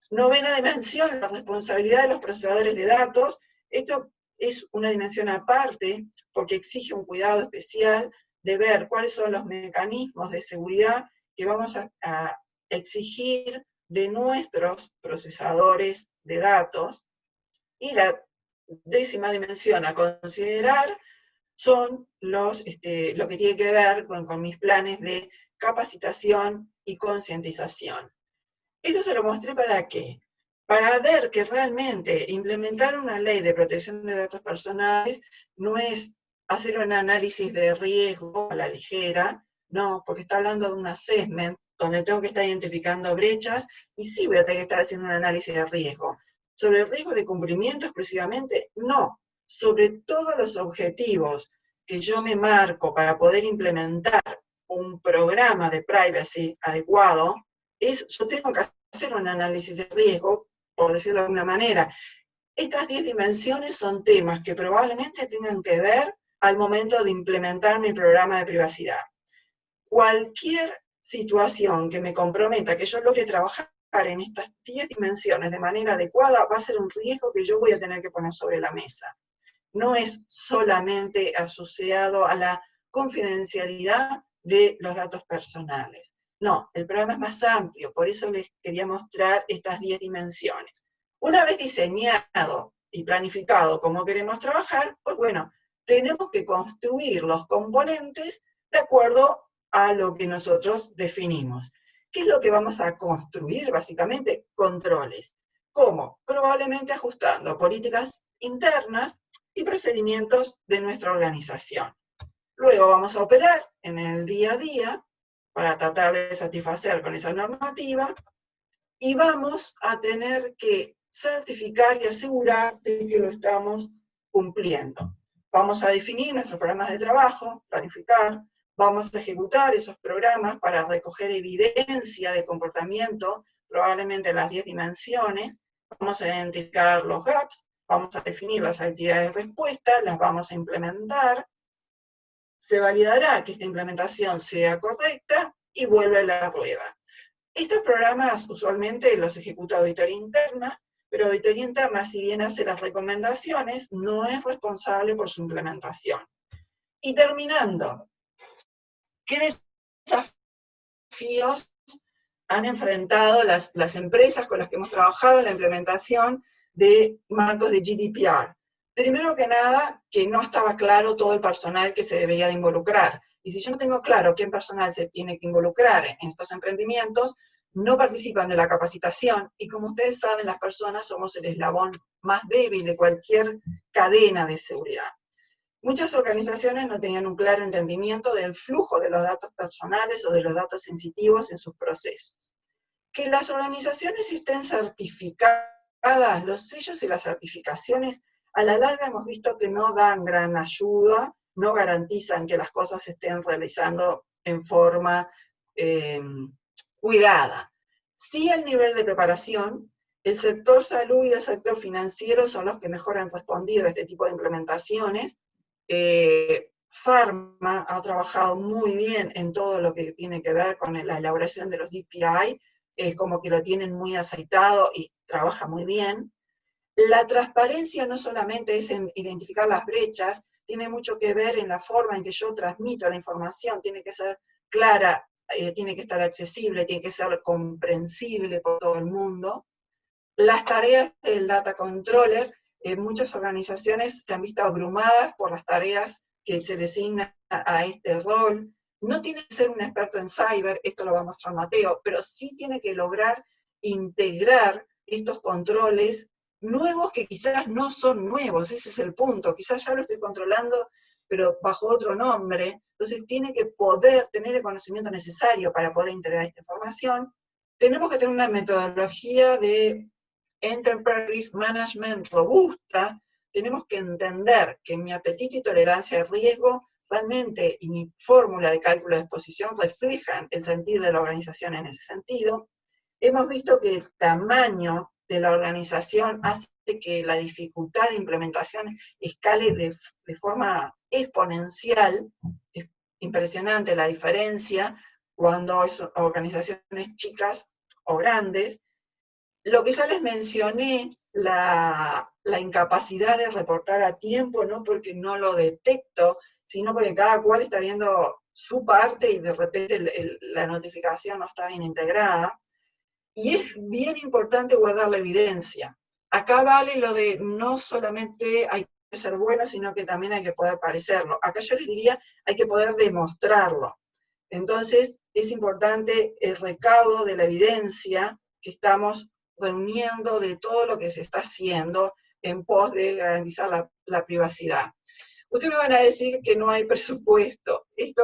Novena dimensión, la responsabilidad de los procesadores de datos. Esto es una dimensión aparte porque exige un cuidado especial de ver cuáles son los mecanismos de seguridad que vamos a exigir de nuestros procesadores de datos. Y la décima dimensión a considerar son lo que tiene que ver con mis planes de capacitación y concientización. Esto se lo mostré ¿para qué? Para ver que realmente implementar una ley de protección de datos personales no es hacer un análisis de riesgo a la ligera, no, porque está hablando de un assessment donde tengo que estar identificando brechas y sí voy a tener que estar haciendo un análisis de riesgo. ¿Sobre el riesgo de cumplimiento exclusivamente? No, sobre todos los objetivos que yo me marco para poder implementar un programa de privacy adecuado, yo tengo que hacer un análisis de riesgo, por decirlo de alguna manera. Estas 10 dimensiones son temas que probablemente tengan que ver al momento de implementar mi programa de privacidad. Cualquier situación que me comprometa que yo logre trabajar en estas 10 dimensiones de manera adecuada va a ser un riesgo que yo voy a tener que poner sobre la mesa. No es solamente asociado a la confidencialidad de los datos personales. No, el programa es más amplio, por eso les quería mostrar estas 10 dimensiones. Una vez diseñado y planificado cómo queremos trabajar, pues bueno, tenemos que construir los componentes de acuerdo a lo que nosotros definimos. ¿Qué es lo que vamos a construir? Básicamente, controles. ¿Cómo? Probablemente ajustando políticas internas y procedimientos de nuestra organización. Luego vamos a operar en el día a día para tratar de satisfacer con esa normativa y vamos a tener que certificar y asegurar de que lo estamos cumpliendo. Vamos a definir nuestros programas de trabajo, planificar, vamos a ejecutar esos programas para recoger evidencia de comportamiento, probablemente en las 10 dimensiones, vamos a identificar los gaps, vamos a definir las actividades de respuesta, las vamos a implementar, se validará que esta implementación sea correcta y vuelve a la rueda. Estos programas usualmente los ejecuta auditoría interna, pero auditoría interna, si bien hace las recomendaciones, no es responsable por su implementación. Y terminando, ¿qué desafíos han enfrentado las empresas con las que hemos trabajado en la implementación de marcos de GDPR? Primero que nada, que no estaba claro todo el personal que se debía de involucrar. Y si yo no tengo claro qué personal se tiene que involucrar en estos emprendimientos, no participan de la capacitación, y como ustedes saben, las personas somos el eslabón más débil de cualquier cadena de seguridad. Muchas organizaciones no tenían un claro entendimiento del flujo de los datos personales o de los datos sensitivos en sus procesos. Que las organizaciones estén certificadas, los sellos y las certificaciones, a la larga hemos visto que no dan gran ayuda, no garantizan que las cosas se estén realizando en forma cuidada. Sí, el nivel de preparación, el sector salud y el sector financiero son los que mejor han respondido a este tipo de implementaciones. Pharma ha trabajado muy bien en todo lo que tiene que ver con la elaboración de los DPI, como que lo tienen muy aceitado y trabaja muy bien. La transparencia no solamente es en identificar las brechas, tiene mucho que ver en la forma en que yo transmito la información, tiene que ser clara, tiene que estar accesible, tiene que ser comprensible por todo el mundo. Las tareas del data controller, muchas organizaciones se han visto abrumadas por las tareas que se le asignan a este rol. No tiene que ser un experto en cyber, esto lo va a mostrar Mateo, pero sí tiene que lograr integrar estos controles nuevos que quizás no son nuevos, ese es el punto, quizás ya lo estoy controlando, pero bajo otro nombre. Entonces tiene que poder tener el conocimiento necesario para poder integrar esta información. Tenemos que tener una metodología de Enterprise Management robusta. Tenemos que entender que mi apetito y tolerancia al riesgo realmente y mi fórmula de cálculo de exposición reflejan el sentido de la organización en ese sentido. Hemos visto que el tamaño de la organización hace que la dificultad de implementación escale de forma exponencial. Es impresionante la diferencia cuando son organizaciones chicas o grandes. Lo que ya les mencioné, la incapacidad de reportar a tiempo, no porque no lo detecto, sino porque cada cual está viendo su parte y de repente la notificación no está bien integrada. Y es bien importante guardar la evidencia. Acá vale lo de no solamente hay que ser bueno, sino que también hay que poder parecerlo. Acá yo les diría, hay que poder demostrarlo. Entonces, es importante el recaudo de la evidencia que estamos reuniendo de todo lo que se está haciendo en pos de garantizar la privacidad. Ustedes me van a decir que no hay presupuesto. Esto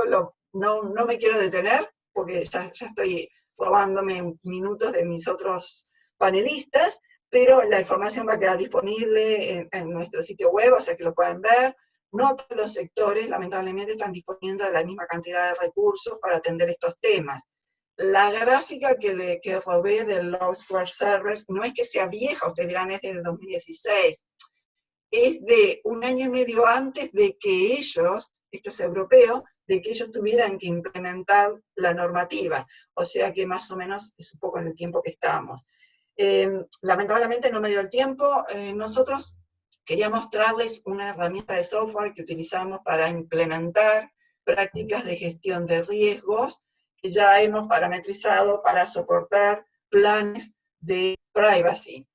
no me quiero detener, porque ya estoy robándome minutos de mis otros panelistas, pero la información va a quedar disponible en nuestro sitio web, o sea que lo pueden ver. No todos los sectores, lamentablemente, están disponiendo de la misma cantidad de recursos para atender estos temas. La gráfica que robé del Lawsquare Servers no es que sea vieja, ustedes dirán es del 2016, es de un año y medio antes de que ellos, esto es europeo, de que ellos tuvieran que implementar la normativa. O sea que más o menos es un poco en el tiempo que estamos. Lamentablemente no me dio el tiempo. Nosotros quería mostrarles una herramienta de software que utilizamos para implementar prácticas de gestión de riesgos que ya hemos parametrizado para soportar planes de privacy.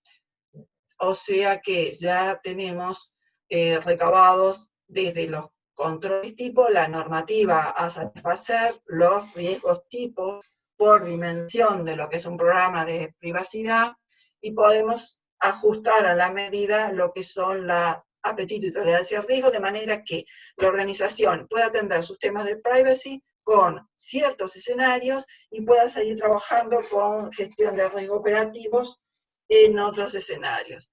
O sea que ya tenemos recabados desde los controles tipo, la normativa a satisfacer, los riesgos tipo por dimensión de lo que es un programa de privacidad, y podemos ajustar a la medida lo que son la apetito y tolerancia al riesgo, de manera que la organización pueda atender sus temas de privacy con ciertos escenarios y pueda seguir trabajando con gestión de riesgos operativos en otros escenarios.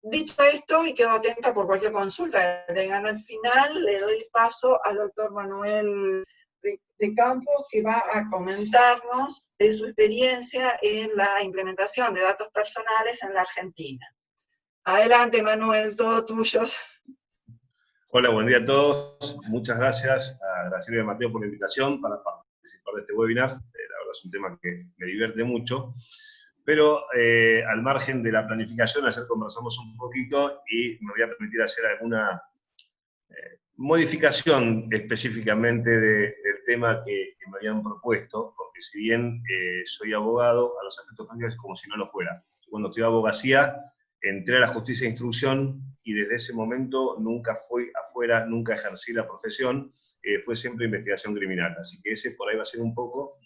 Dicho esto, y quedo atenta por cualquier consulta que tengan al final, le doy paso al doctor Manuel de Campos, que va a comentarnos de su experiencia en la implementación de datos personales en la Argentina. Adelante, Manuel, todo tuyo. Hola, buen día a todos. Muchas gracias a Graciela y a Mateo por la invitación para participar de este webinar. La verdad es un tema que me divierte mucho. Pero al margen de la planificación, ayer conversamos un poquito y me voy a permitir hacer alguna modificación específicamente del tema que me habían propuesto, porque si bien soy abogado, a los efectos prácticos es como si no lo fuera. Cuando estudié abogacía, entré a la justicia de instrucción y desde ese momento nunca fui afuera, nunca ejercí la profesión, fue siempre investigación criminal. Así que ese por ahí va a ser un poco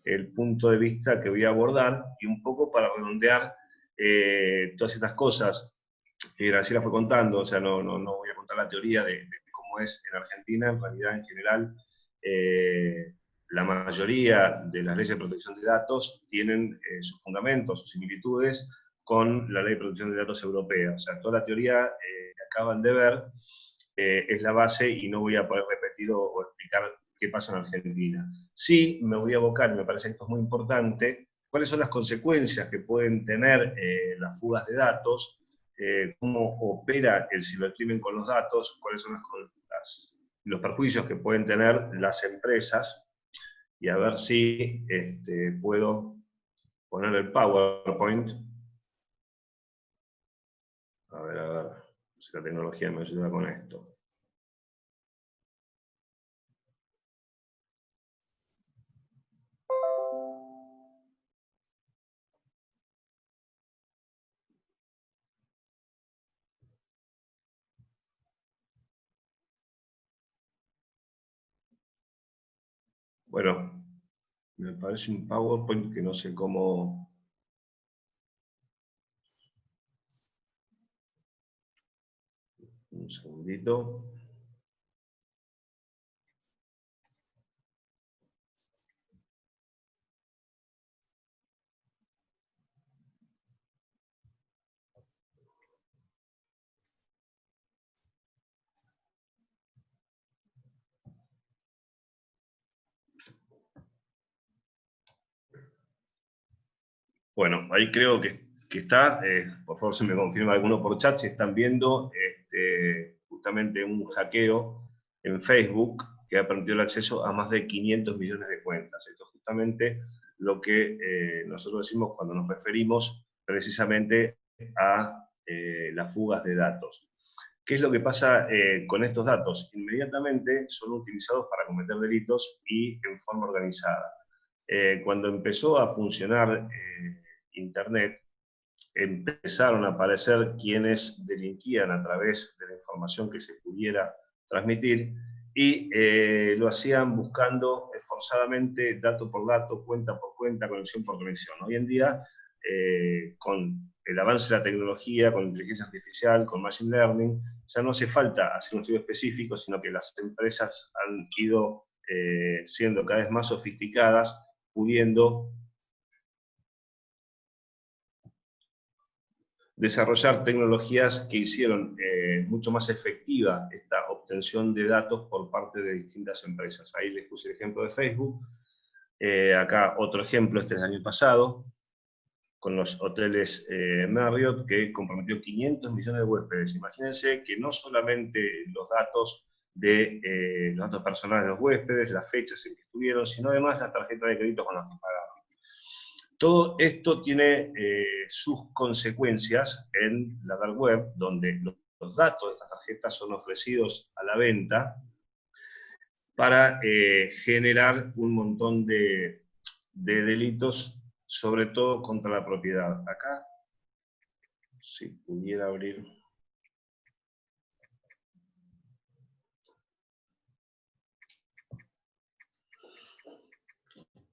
el punto de vista que voy a abordar, y un poco para redondear todas estas cosas que Graciela fue contando. O sea, no voy a contar la teoría de cómo es en Argentina. En realidad, en general, la mayoría de las leyes de protección de datos tienen sus fundamentos, sus similitudes con la Ley de Protección de Datos Europea. O sea, toda la teoría que acaban de ver es la base, y no voy a poder repetir o explicar qué pasa en Argentina. Sí, me voy a abocar, y me parece que esto es muy importante, cuáles son las consecuencias que pueden tener las fugas de datos, cómo opera el cibercrimen con los datos, cuáles son los perjuicios que pueden tener las empresas, y a ver si puedo poner el PowerPoint. A ver, si la tecnología me ayuda con esto. Bueno, me parece un PowerPoint que no sé cómo... Un segundito. Bueno, ahí creo que está. Por favor, se me confirma alguno por chat si están viendo justamente un hackeo en Facebook que ha permitido el acceso a más de 500 millones de cuentas. Esto es justamente lo que nosotros decimos cuando nos referimos precisamente a las fugas de datos. ¿Qué es lo que pasa con estos datos? Inmediatamente son utilizados para cometer delitos y en forma organizada. Cuando empezó a funcionar Internet, empezaron a aparecer quienes delinquían a través de la información que se pudiera transmitir y lo hacían buscando esforzadamente dato por dato, cuenta por cuenta, conexión por conexión. Hoy en día, con el avance de la tecnología, con inteligencia artificial, con machine learning, ya no hace falta hacer un estudio específico, sino que las empresas han ido siendo cada vez más sofisticadas, pudiendo desarrollar tecnologías que hicieron mucho más efectiva esta obtención de datos por parte de distintas empresas. Ahí les puse el ejemplo de Facebook. Acá otro ejemplo, este es del año pasado, con los hoteles Marriott, que comprometió 500 millones de huéspedes. Imagínense que no solamente los datos los datos personales de los huéspedes, las fechas en que estuvieron, sino además la tarjeta de crédito con la que pagaron. Todo esto tiene sus consecuencias en la dark web, donde los datos de estas tarjetas son ofrecidos a la venta para generar un montón de delitos, sobre todo contra la propiedad. Acá, si pudiera abrir...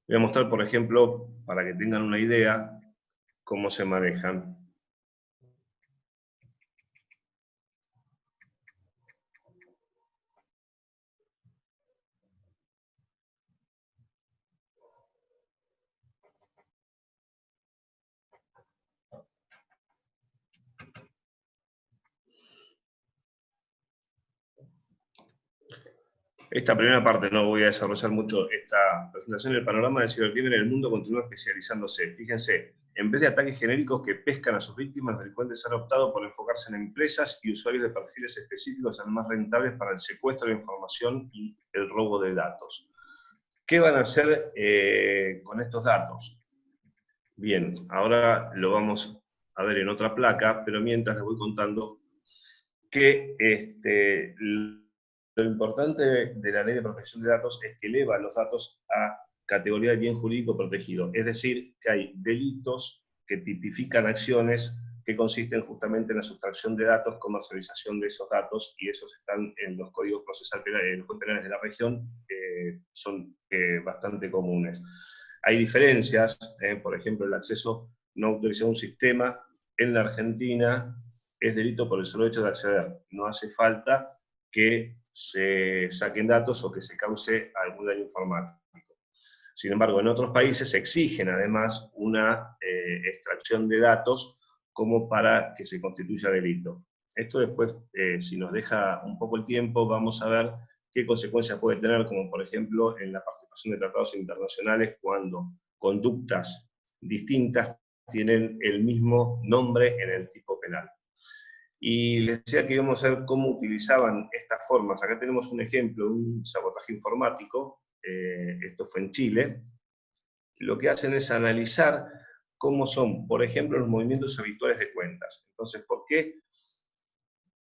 Voy a mostrar, por ejemplo, para que tengan una idea, cómo se manejan. Esta primera parte no voy a desarrollar mucho esta presentación. El panorama del cibercrimen en el mundo continúa especializándose. Fíjense, en vez de ataques genéricos que pescan a sus víctimas, los delincuentes han optado por enfocarse en empresas y usuarios de perfiles específicos más rentables para el secuestro de información y el robo de datos. ¿Qué van a hacer con estos datos? Bien, ahora lo vamos a ver en otra placa, pero mientras les voy contando que lo importante de la ley de protección de datos es que eleva los datos a categoría de bien jurídico protegido, es decir, que hay delitos que tipifican acciones que consisten justamente en la sustracción de datos, comercialización de esos datos, y esos están en los códigos procesales penales, en los códigos penales de la región, son bastante comunes. Hay diferencias, por ejemplo, el acceso no autorizado a un sistema en la Argentina es delito por el solo hecho de acceder. No hace falta que se saquen datos o que se cause algún daño informático. Sin embargo, en otros países se exigen además una extracción de datos como para que se constituya delito. Esto después, si nos deja un poco el tiempo, vamos a ver qué consecuencias puede tener, como por ejemplo en la participación de tratados internacionales cuando conductas distintas tienen el mismo nombre en el tipo penal. Y les decía que íbamos a ver cómo utilizaban estas formas. Acá tenemos un ejemplo, un sabotaje informático, esto fue en Chile. Lo que hacen es analizar cómo son, por ejemplo, los movimientos habituales de cuentas. Entonces, ¿por qué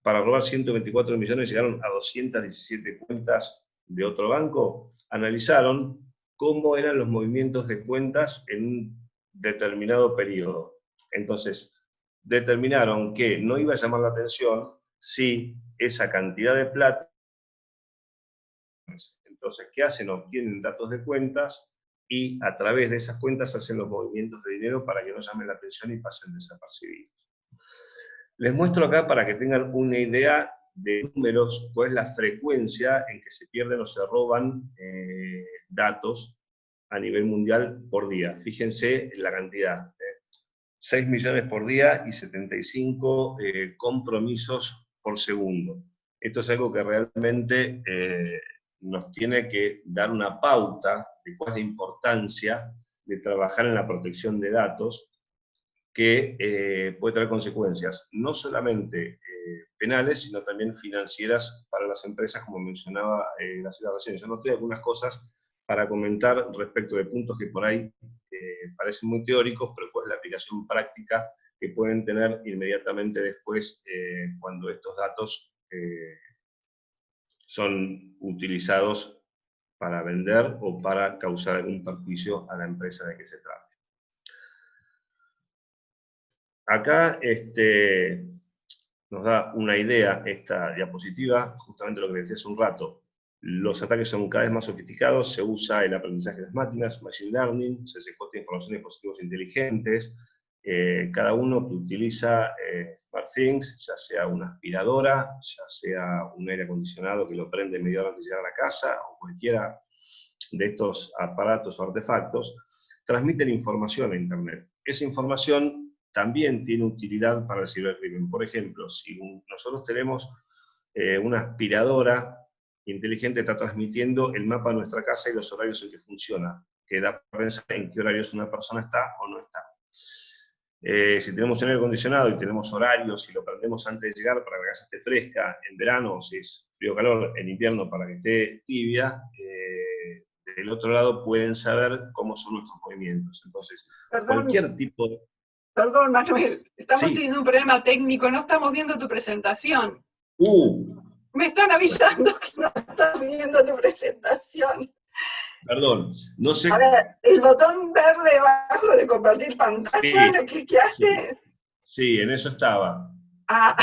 para robar 124 millones llegaron a 217 cuentas de otro banco? Analizaron cómo eran los movimientos de cuentas en un determinado periodo. Entonces, determinaron que no iba a llamar la atención si esa cantidad de plata Entonces, ¿qué hacen? Obtienen datos de cuentas y a través de esas cuentas hacen los movimientos de dinero para que no llamen la atención y pasen desapercibidos. Les muestro acá para que tengan una idea de números, cuál es la frecuencia en que se pierden o se roban datos a nivel mundial por día. Fíjense en la cantidad, 6 millones por día y 75 compromisos por segundo. Esto es algo que realmente nos tiene que dar una pauta de cuál es la importancia de trabajar en la protección de datos, que puede traer consecuencias no solamente penales, sino también financieras para las empresas, como mencionaba la señora recién. Yo noté algunas cosas para comentar respecto de puntos que por ahí parecen muy teóricos, pero cuál es la aplicación práctica que pueden tener inmediatamente después cuando estos datos son utilizados para vender o para causar algún perjuicio a la empresa de que se trate. Acá nos da una idea esta diapositiva, justamente lo que les decía hace un rato. Los ataques son cada vez más sofisticados, se usa el aprendizaje de las máquinas, machine learning, se secuestra información de dispositivos inteligentes, cada uno que utiliza SmartThings, ya sea una aspiradora, ya sea un aire acondicionado que lo prende media hora antes de llegar a la casa, o cualquiera de estos aparatos o artefactos, transmiten información a Internet. Esa información también tiene utilidad para el cibercrimen. Por ejemplo, si nosotros tenemos una aspiradora inteligente, está transmitiendo el mapa de nuestra casa y los horarios en que funciona, que da para pensar en qué horarios una persona está o no está. Si tenemos un aire acondicionado y tenemos horarios, si lo prendemos antes de llegar para que la casa esté fresca, en verano, si es frío o calor, en invierno para que esté tibia, del otro lado pueden saber cómo son nuestros movimientos. Entonces, cualquier tipo de... Perdón, Manuel, estamos Sí. teniendo un problema técnico, no estamos viendo tu presentación. Me están avisando que no estás viendo tu presentación. Perdón, no sé... A ver, el botón verde abajo de compartir pantalla, Sí, ¿lo cliqueaste? sí, en eso estaba. Ah,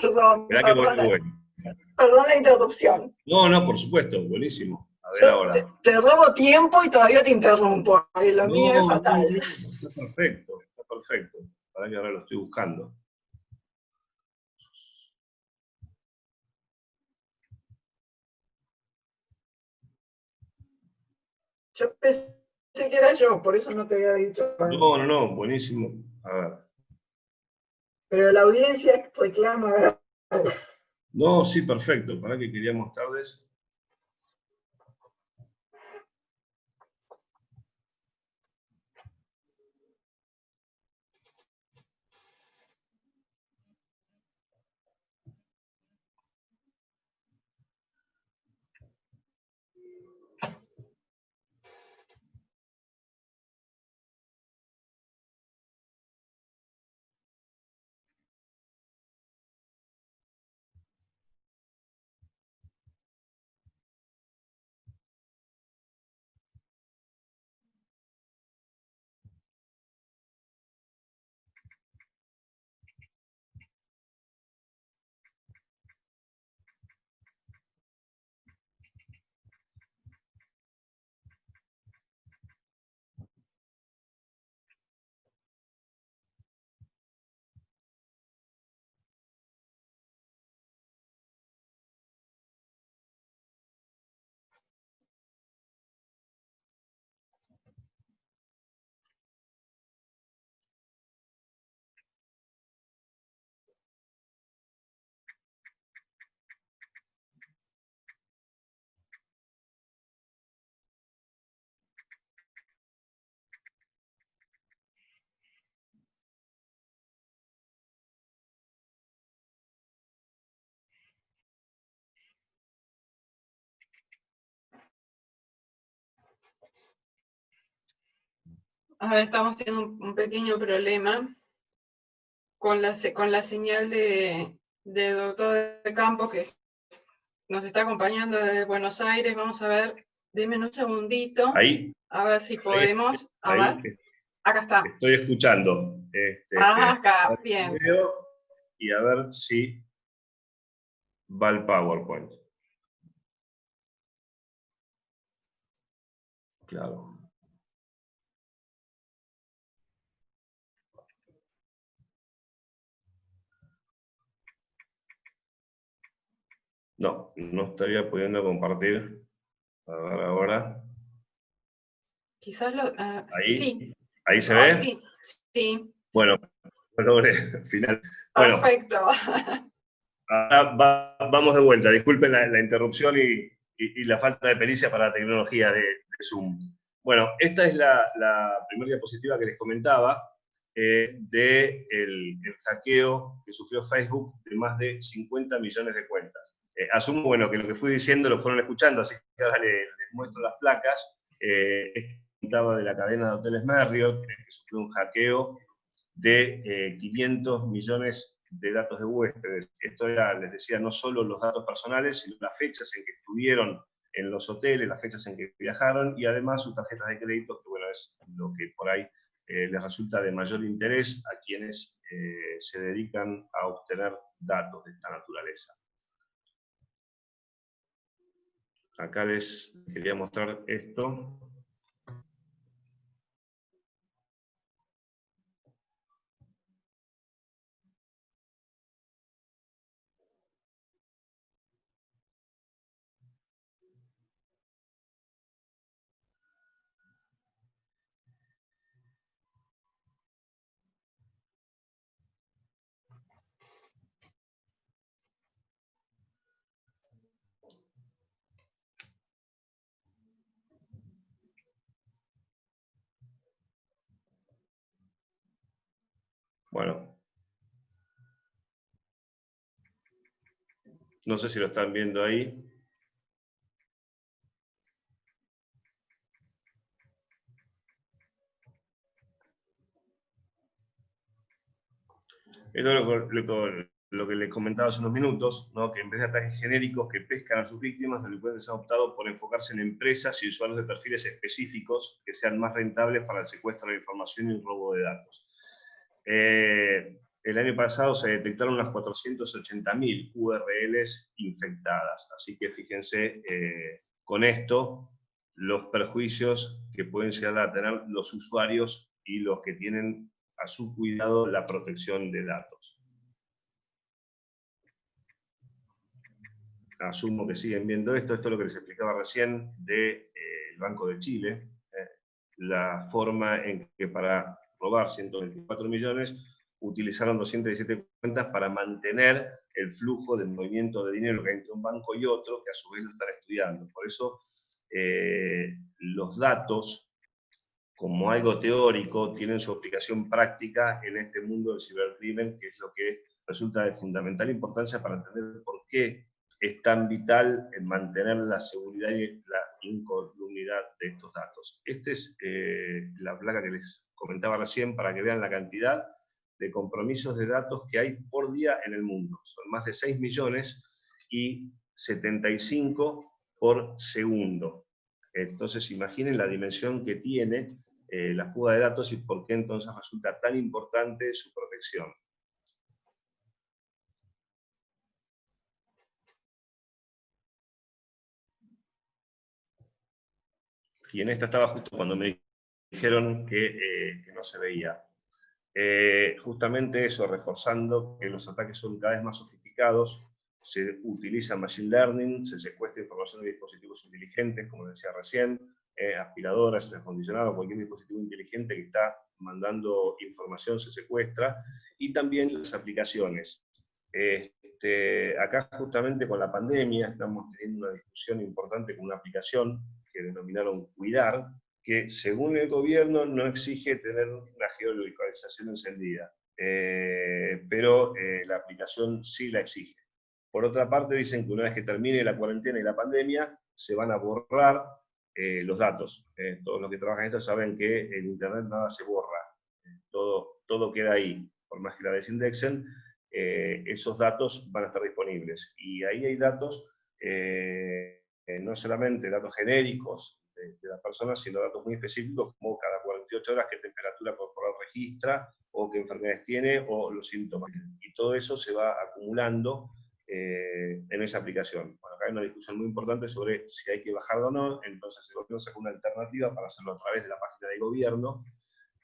perdón, perdón la interrupción. No, por supuesto, buenísimo. A ver ahora. Te robo tiempo y todavía te interrumpo, y lo mío es fatal. No, está perfecto, está perfecto. Para que ahora lo estoy buscando. Yo pensé que era yo, por eso no te había dicho. No, buenísimo. A ver. Pero la audiencia reclama. No, sí, perfecto. Para que quería mostrarles. A ver, estamos teniendo un pequeño problema con la señal del doctor de campo que nos está acompañando desde Buenos Aires. Vamos a ver, denme un segundito. Ahí. A ver si podemos. A ver. Acá está. Estoy escuchando. Acá, bien. Y a ver si va el PowerPoint. Claro. No, no estaría pudiendo compartir. A ver ahora. Quizás sí. Ahí se Ahora ve. sí. Sí. Bueno, lo logré al final. Bueno, Perfecto. ahora vamos de vuelta. Disculpen la interrupción y la falta de pericia para la tecnología de Zoom. Bueno, esta es la primera diapositiva que les comentaba del hackeo que sufrió Facebook de más de 50 millones de cuentas. Asumo, bueno, que lo que fui diciendo lo fueron escuchando, así que ahora les muestro las placas. Comentaba de la cadena de hoteles Marriott, que sufrió un hackeo de 500 millones de datos de huéspedes. Esto era, les decía, no solo los datos personales, sino las fechas en que estuvieron en los hoteles, las fechas en que viajaron y además sus tarjetas de crédito, que bueno, es lo que por ahí les resulta de mayor interés a quienes se dedican a obtener datos de esta naturaleza. Acá les quería mostrar esto. Bueno, no sé si lo están viendo ahí. Esto es lo que les comentaba hace unos minutos, ¿no? Que en vez de ataques genéricos que pescan a sus víctimas, los delincuentes han optado por enfocarse en empresas y usuarios de perfiles específicos que sean más rentables para el secuestro de la información y el robo de datos. El año pasado se detectaron unas 480.000 URLs infectadas, así que fíjense con esto los perjuicios que pueden llegar a tener los usuarios y los que tienen a su cuidado la protección de datos. Asumo que siguen viendo esto. Esto es lo que les explicaba recién del Banco de Chile. La forma en que para robar 124 millones utilizaron 217 cuentas para mantener el flujo del movimiento de dinero que hay entre un banco y otro, que a su vez lo están estudiando. Por eso los datos, como algo teórico, tienen su aplicación práctica en este mundo del cibercrimen, que es lo que resulta de fundamental importancia para entender por qué es tan vital en mantener la seguridad y la incolumnidad de estos datos. Esta es la placa que les comentaba recién para que vean la cantidad de compromisos de datos que hay por día en el mundo. Son más de 6 millones y 75 por segundo. Entonces imaginen la dimensión que tiene la fuga de datos y por qué entonces resulta tan importante su protección. Y en esta estaba justo cuando me dijeron que no se veía. Justamente eso, reforzando que los ataques son cada vez más sofisticados, se utiliza Machine Learning, se secuestra información de dispositivos inteligentes, como decía recién, aspiradoras, aire acondicionado, cualquier dispositivo inteligente que está mandando información se secuestra, y también las aplicaciones. Acá justamente con la pandemia estamos teniendo una discusión importante con una aplicación que denominaron Cuidar, que según el gobierno no exige tener una geolocalización encendida, pero la aplicación sí la exige. Por otra parte, dicen que una vez que termine la cuarentena y la pandemia, se van a borrar los datos. Todos los que trabajan en esto saben que en Internet nada se borra, todo queda ahí. Por más que la desindexen, esos datos van a estar disponibles. Y ahí hay datos, no solamente datos genéricos de las personas, sino datos muy específicos, como cada 48 horas qué temperatura corporal registra, o qué enfermedades tiene, o los síntomas. Y todo eso se va acumulando en esa aplicación. Bueno, acá hay una discusión muy importante sobre si hay que bajarlo o no, entonces el gobierno sacó una alternativa para hacerlo a través de la página de gobierno,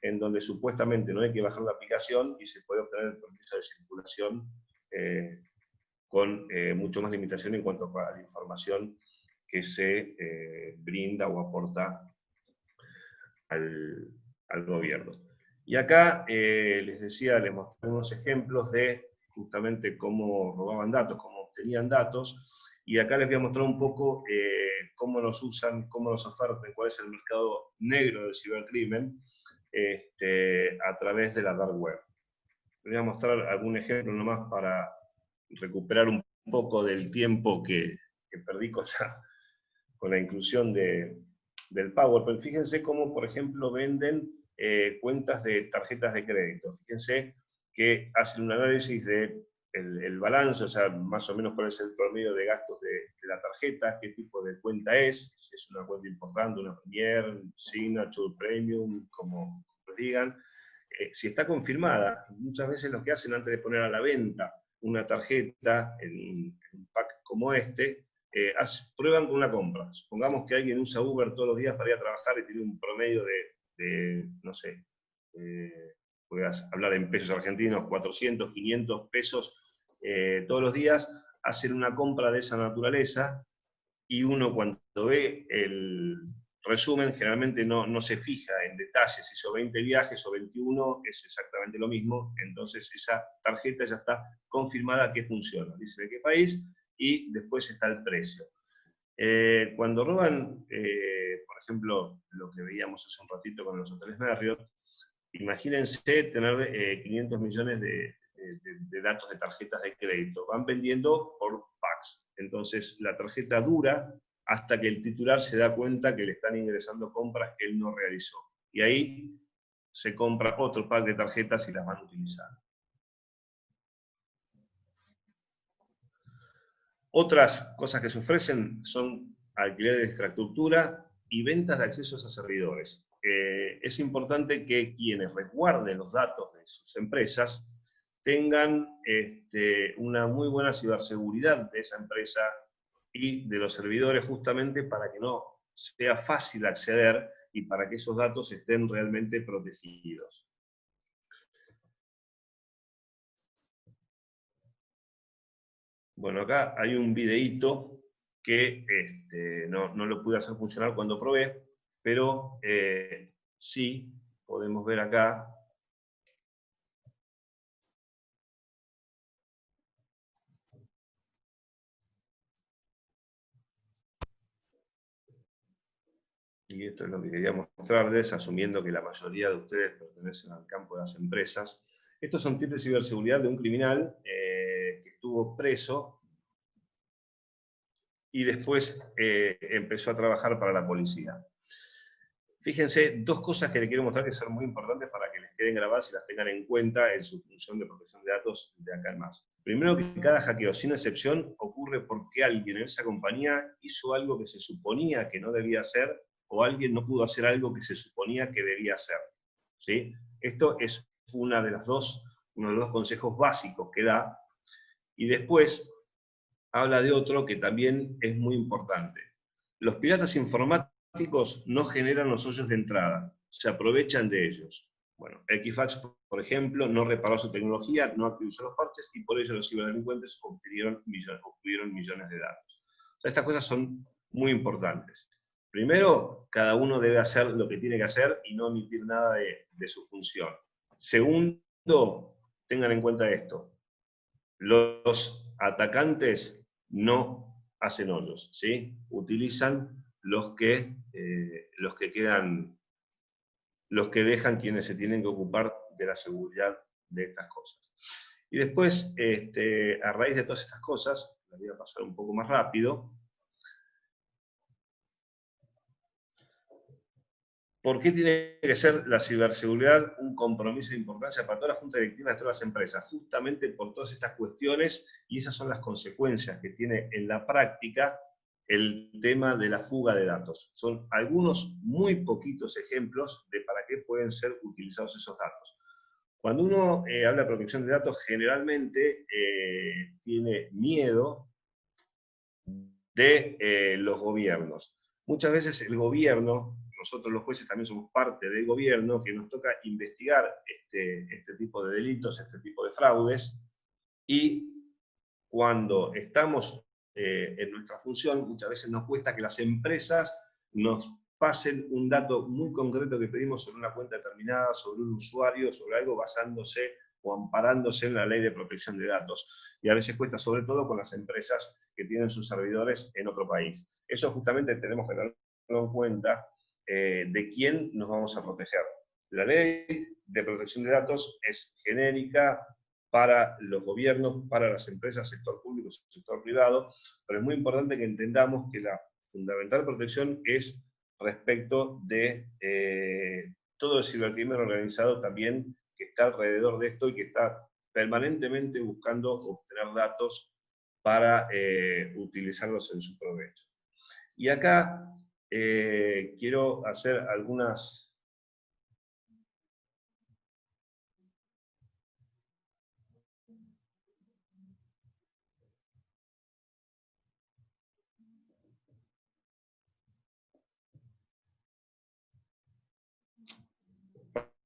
en donde supuestamente no hay que bajar la aplicación y se puede obtener el permiso de circulación con mucho más limitación en cuanto a la información que se brinda o aporta al gobierno. Y acá les decía, les mostré unos ejemplos de justamente cómo robaban datos, cómo obtenían datos, y acá les voy a mostrar un poco cómo los usan, cómo los ofertan, cuál es el mercado negro del cibercrimen a través de la dark web. Les voy a mostrar algún ejemplo nomás para recuperar un poco del tiempo que perdí con la inclusión del PowerPoint. Fíjense cómo, por ejemplo, venden cuentas de tarjetas de crédito. Fíjense que hacen un análisis de el balance, o sea, más o menos cuál es el promedio de gastos de la tarjeta, qué tipo de cuenta es, si es una cuenta importante, una Premier, Signature, Premium, como les digan. Si está confirmada, muchas veces lo que hacen antes de poner a la venta una tarjeta en un pack como este, prueban con una compra. Supongamos que alguien usa Uber todos los días para ir a trabajar y tiene un promedio de no sé, voy a hablar en pesos argentinos, 400, 500 pesos todos los días, hacen una compra de esa naturaleza y uno cuando ve el resumen generalmente no se fija en detalles, si hizo 20 viajes o 21 es exactamente lo mismo, entonces esa tarjeta ya está confirmada que funciona, dice de qué país y después está el precio. Cuando roban, por ejemplo, lo que veíamos hace un ratito con los hoteles Marriott, imagínense tener 500 millones de datos de tarjetas de crédito. Van vendiendo por packs. Entonces, la tarjeta dura hasta que el titular se da cuenta que le están ingresando compras que él no realizó. Y ahí se compra otro pack de tarjetas y las van utilizando. Otras cosas que se ofrecen son alquiler de infraestructura y ventas de accesos a servidores. Es importante que quienes resguarden los datos de sus empresas tengan una muy buena ciberseguridad de esa empresa y de los servidores justamente para que no sea fácil acceder y para que esos datos estén realmente protegidos. Bueno, acá hay un videíto que no lo pude hacer funcionar cuando probé, pero sí podemos ver acá. Y esto es lo que quería mostrarles, asumiendo que la mayoría de ustedes pertenecen al campo de las empresas. Estos son tips de ciberseguridad de un criminal que estuvo preso y después empezó a trabajar para la policía. Fíjense, dos cosas que les quiero mostrar que son muy importantes para que les queden grabadas y las tengan en cuenta en su función de protección de datos de acá en más. Primero, que cada hackeo, sin excepción, ocurre porque alguien en esa compañía hizo algo que se suponía que no debía hacer, o alguien no pudo hacer algo que se suponía que debía hacer. ¿Sí? Esto es uno de los dos consejos básicos que da. Y después habla de otro que también es muy importante. Los piratas informáticos no generan los hoyos de entrada, se aprovechan de ellos. Bueno, Equifax, por ejemplo, no reparó su tecnología, no actualizó los parches y por ello los ciberdelincuentes obtuvieron millones de datos. O sea, estas cosas son muy importantes. Primero, cada uno debe hacer lo que tiene que hacer y no omitir nada de su función. Segundo, tengan en cuenta esto. Los atacantes no hacen hoyos, ¿sí? Utilizan los que dejan quienes se tienen que ocupar de la seguridad de estas cosas. Y después, a raíz de todas estas cosas, las voy a pasar un poco más rápido. ¿Por qué tiene que ser la ciberseguridad un compromiso de importancia para toda la junta directiva de todas las empresas? Justamente por todas estas cuestiones, y esas son las consecuencias que tiene en la práctica el tema de la fuga de datos. Son algunos muy poquitos ejemplos de para qué pueden ser utilizados esos datos. Cuando uno habla de protección de datos, generalmente tiene miedo de los gobiernos. Muchas veces el gobierno, nosotros los jueces también somos parte del gobierno, que nos toca investigar este tipo de delitos, este tipo de fraudes, y cuando estamos en nuestra función, muchas veces nos cuesta que las empresas nos pasen un dato muy concreto que pedimos sobre una cuenta determinada, sobre un usuario, sobre algo basándose o amparándose en la ley de protección de datos. Y a veces cuesta sobre todo con las empresas que tienen sus servidores en otro país. Eso justamente tenemos que tenerlo en cuenta de quién nos vamos a proteger. La ley de protección de datos es genérica para los gobiernos, para las empresas, sector público, sector privado, pero es muy importante que entendamos que la fundamental protección es respecto de todo el cibercrimen organizado también que está alrededor de esto y que está permanentemente buscando obtener datos para utilizarlos en su provecho. Y acá quiero hacer algunas...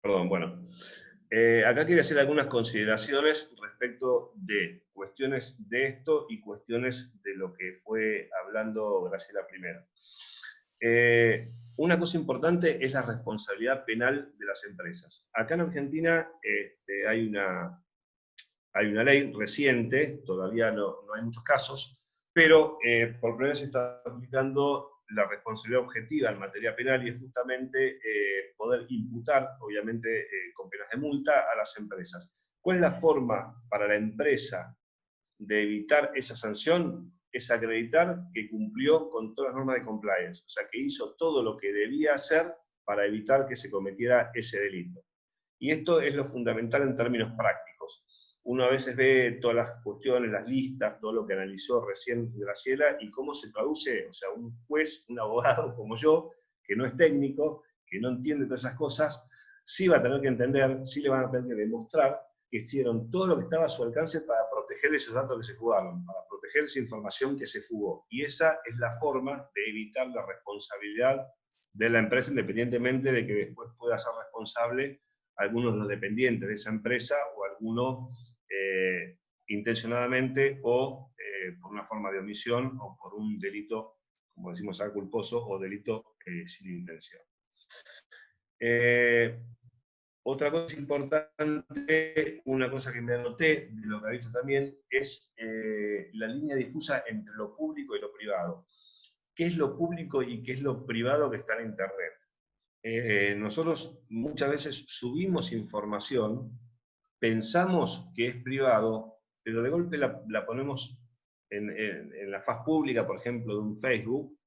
Perdón, bueno. Acá quiero hacer algunas consideraciones respecto de cuestiones de esto y cuestiones de lo que fue hablando Graciela primero. Una cosa importante es la responsabilidad penal de las empresas. Acá en Argentina hay una ley reciente, todavía no hay muchos casos, pero por primera vez se está aplicando la responsabilidad objetiva en materia penal y es justamente poder imputar, obviamente con penas de multa, a las empresas. ¿Cuál es la forma para la empresa de evitar esa sanción? Es acreditar que cumplió con todas las normas de compliance, o sea, que hizo todo lo que debía hacer para evitar que se cometiera ese delito. Y esto es lo fundamental en términos prácticos. Uno a veces ve todas las cuestiones, las listas, todo lo que analizó recién Graciela y cómo se traduce, o sea, un juez, un abogado como yo, que no es técnico, que no entiende todas esas cosas, sí va a tener que entender, sí le van a tener que demostrar que hicieron todo lo que estaba a su alcance para proteger esos datos que se fugaron, para proteger esa información que se fugó. Y esa es la forma de evitar la responsabilidad de la empresa, independientemente de que después pueda ser responsable algunos de los dependientes de esa empresa o algunos intencionadamente o por una forma de omisión o por un delito, como decimos acá, culposo o delito sin intención. Otra cosa importante, una cosa que me anoté de lo que ha dicho también, es la línea difusa entre lo público y lo privado. ¿Qué es lo público y qué es lo privado que está en Internet? Nosotros muchas veces subimos información, pensamos que es privado, pero de golpe la ponemos en la faz pública, por ejemplo, de un Facebook,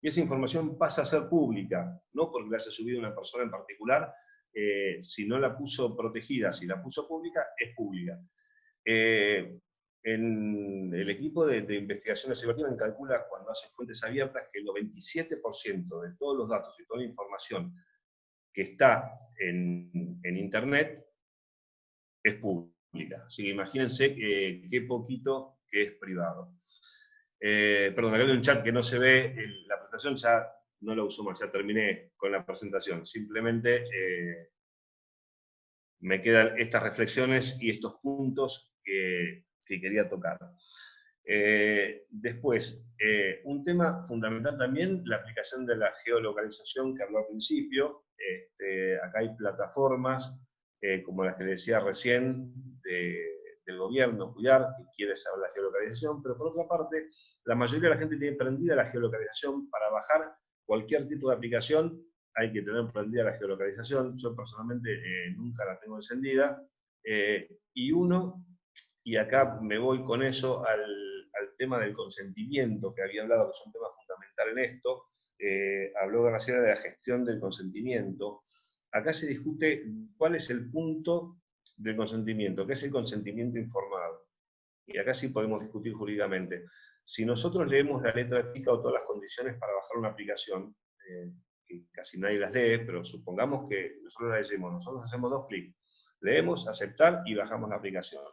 y esa información pasa a ser pública, no porque la haya subido una persona en particular, si no la puso protegida, si la puso pública, es pública. En el equipo de investigación de cibercrimen calcula, cuando hace fuentes abiertas, que el 97% de todos los datos y toda la información que está en Internet es pública. Así que imagínense qué poquito que es privado. Perdón, acá hay un chat que no se ve, la presentación ya no la uso más, ya terminé con la presentación. Simplemente me quedan estas reflexiones y estos puntos que quería tocar. Después, un tema fundamental también, la aplicación de la geolocalización que habló al principio. Acá hay plataformas, como las que decía recién, del gobierno, Cuidar, que quiere saber la geolocalización, pero por otra parte, la mayoría de la gente tiene prendida la geolocalización. Para bajar cualquier tipo de aplicación hay que tener prendida la geolocalización. Yo personalmente nunca la tengo encendida. Y acá me voy con eso al tema del consentimiento, que había hablado, que es un tema fundamental en esto. Habló Graciela de la gestión del consentimiento. Acá se discute cuál es el punto del consentimiento, qué es el consentimiento informado. Y acá sí podemos discutir jurídicamente. Si nosotros leemos la letra chica o todas las condiciones para bajar una aplicación, que casi nadie las lee, pero supongamos que nosotros la leemos, nosotros hacemos 2 clics, leemos, aceptar y bajamos la aplicación.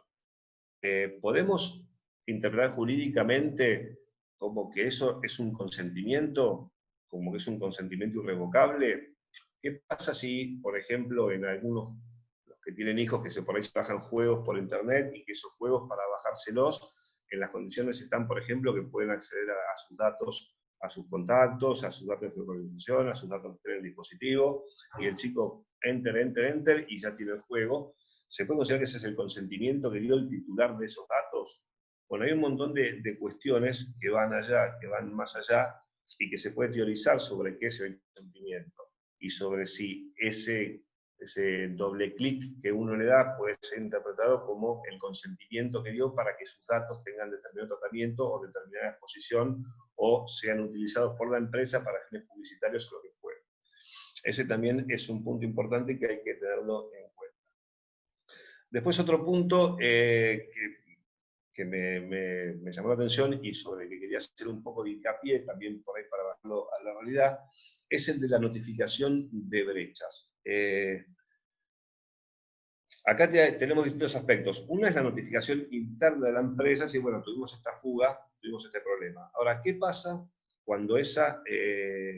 ¿Podemos interpretar jurídicamente como que eso es un consentimiento, como que es un consentimiento irrevocable. ¿Qué pasa si, por ejemplo, en algunos, los que tienen hijos que por ahí se bajan juegos por internet y que esos juegos para bajárselos, en las condiciones están, por ejemplo, que pueden acceder a sus datos, a sus contactos, a sus datos de localización, a sus datos del dispositivo, y el chico enter, y ya tiene el juego? ¿Se puede considerar que ese es el consentimiento que dio el titular de esos datos? Bueno, hay un montón de cuestiones que van allá, que van más allá, y que se puede teorizar sobre qué es el consentimiento, y sobre si ese doble clic que uno le da puede ser interpretado como el consentimiento que dio para que sus datos tengan determinado tratamiento o determinada exposición, o sean utilizados por la empresa para fines publicitarios o lo que fuera. Ese también es un punto importante que hay que tenerlo en cuenta. Después otro punto que me llamó la atención y sobre el que quería hacer un poco de hincapié, también por ahí para bajarlo a la realidad, es el de la notificación de brechas. Acá tenemos distintos aspectos. Una es la notificación interna de la empresa, si bueno, tuvimos esta fuga, tuvimos este problema. Ahora, ¿qué pasa cuando esa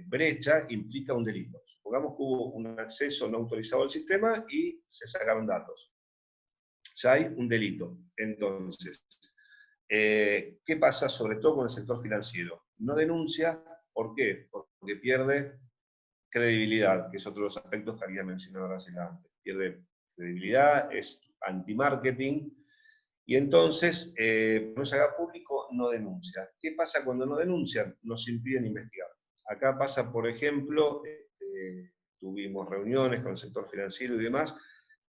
brecha implica un delito? Supongamos que hubo un acceso no autorizado al sistema y se sacaron datos. Ya hay un delito. Entonces, ¿qué pasa sobre todo con el sector financiero? No denuncia, ¿por qué? Porque pierde credibilidad, que es otro de los aspectos que había mencionado antes. Pierde credibilidad, es anti-marketing, y entonces, no se haga público, no denuncia. ¿Qué pasa cuando no denuncian? Nos impiden investigar. Acá pasa, por ejemplo, tuvimos reuniones con el sector financiero y demás,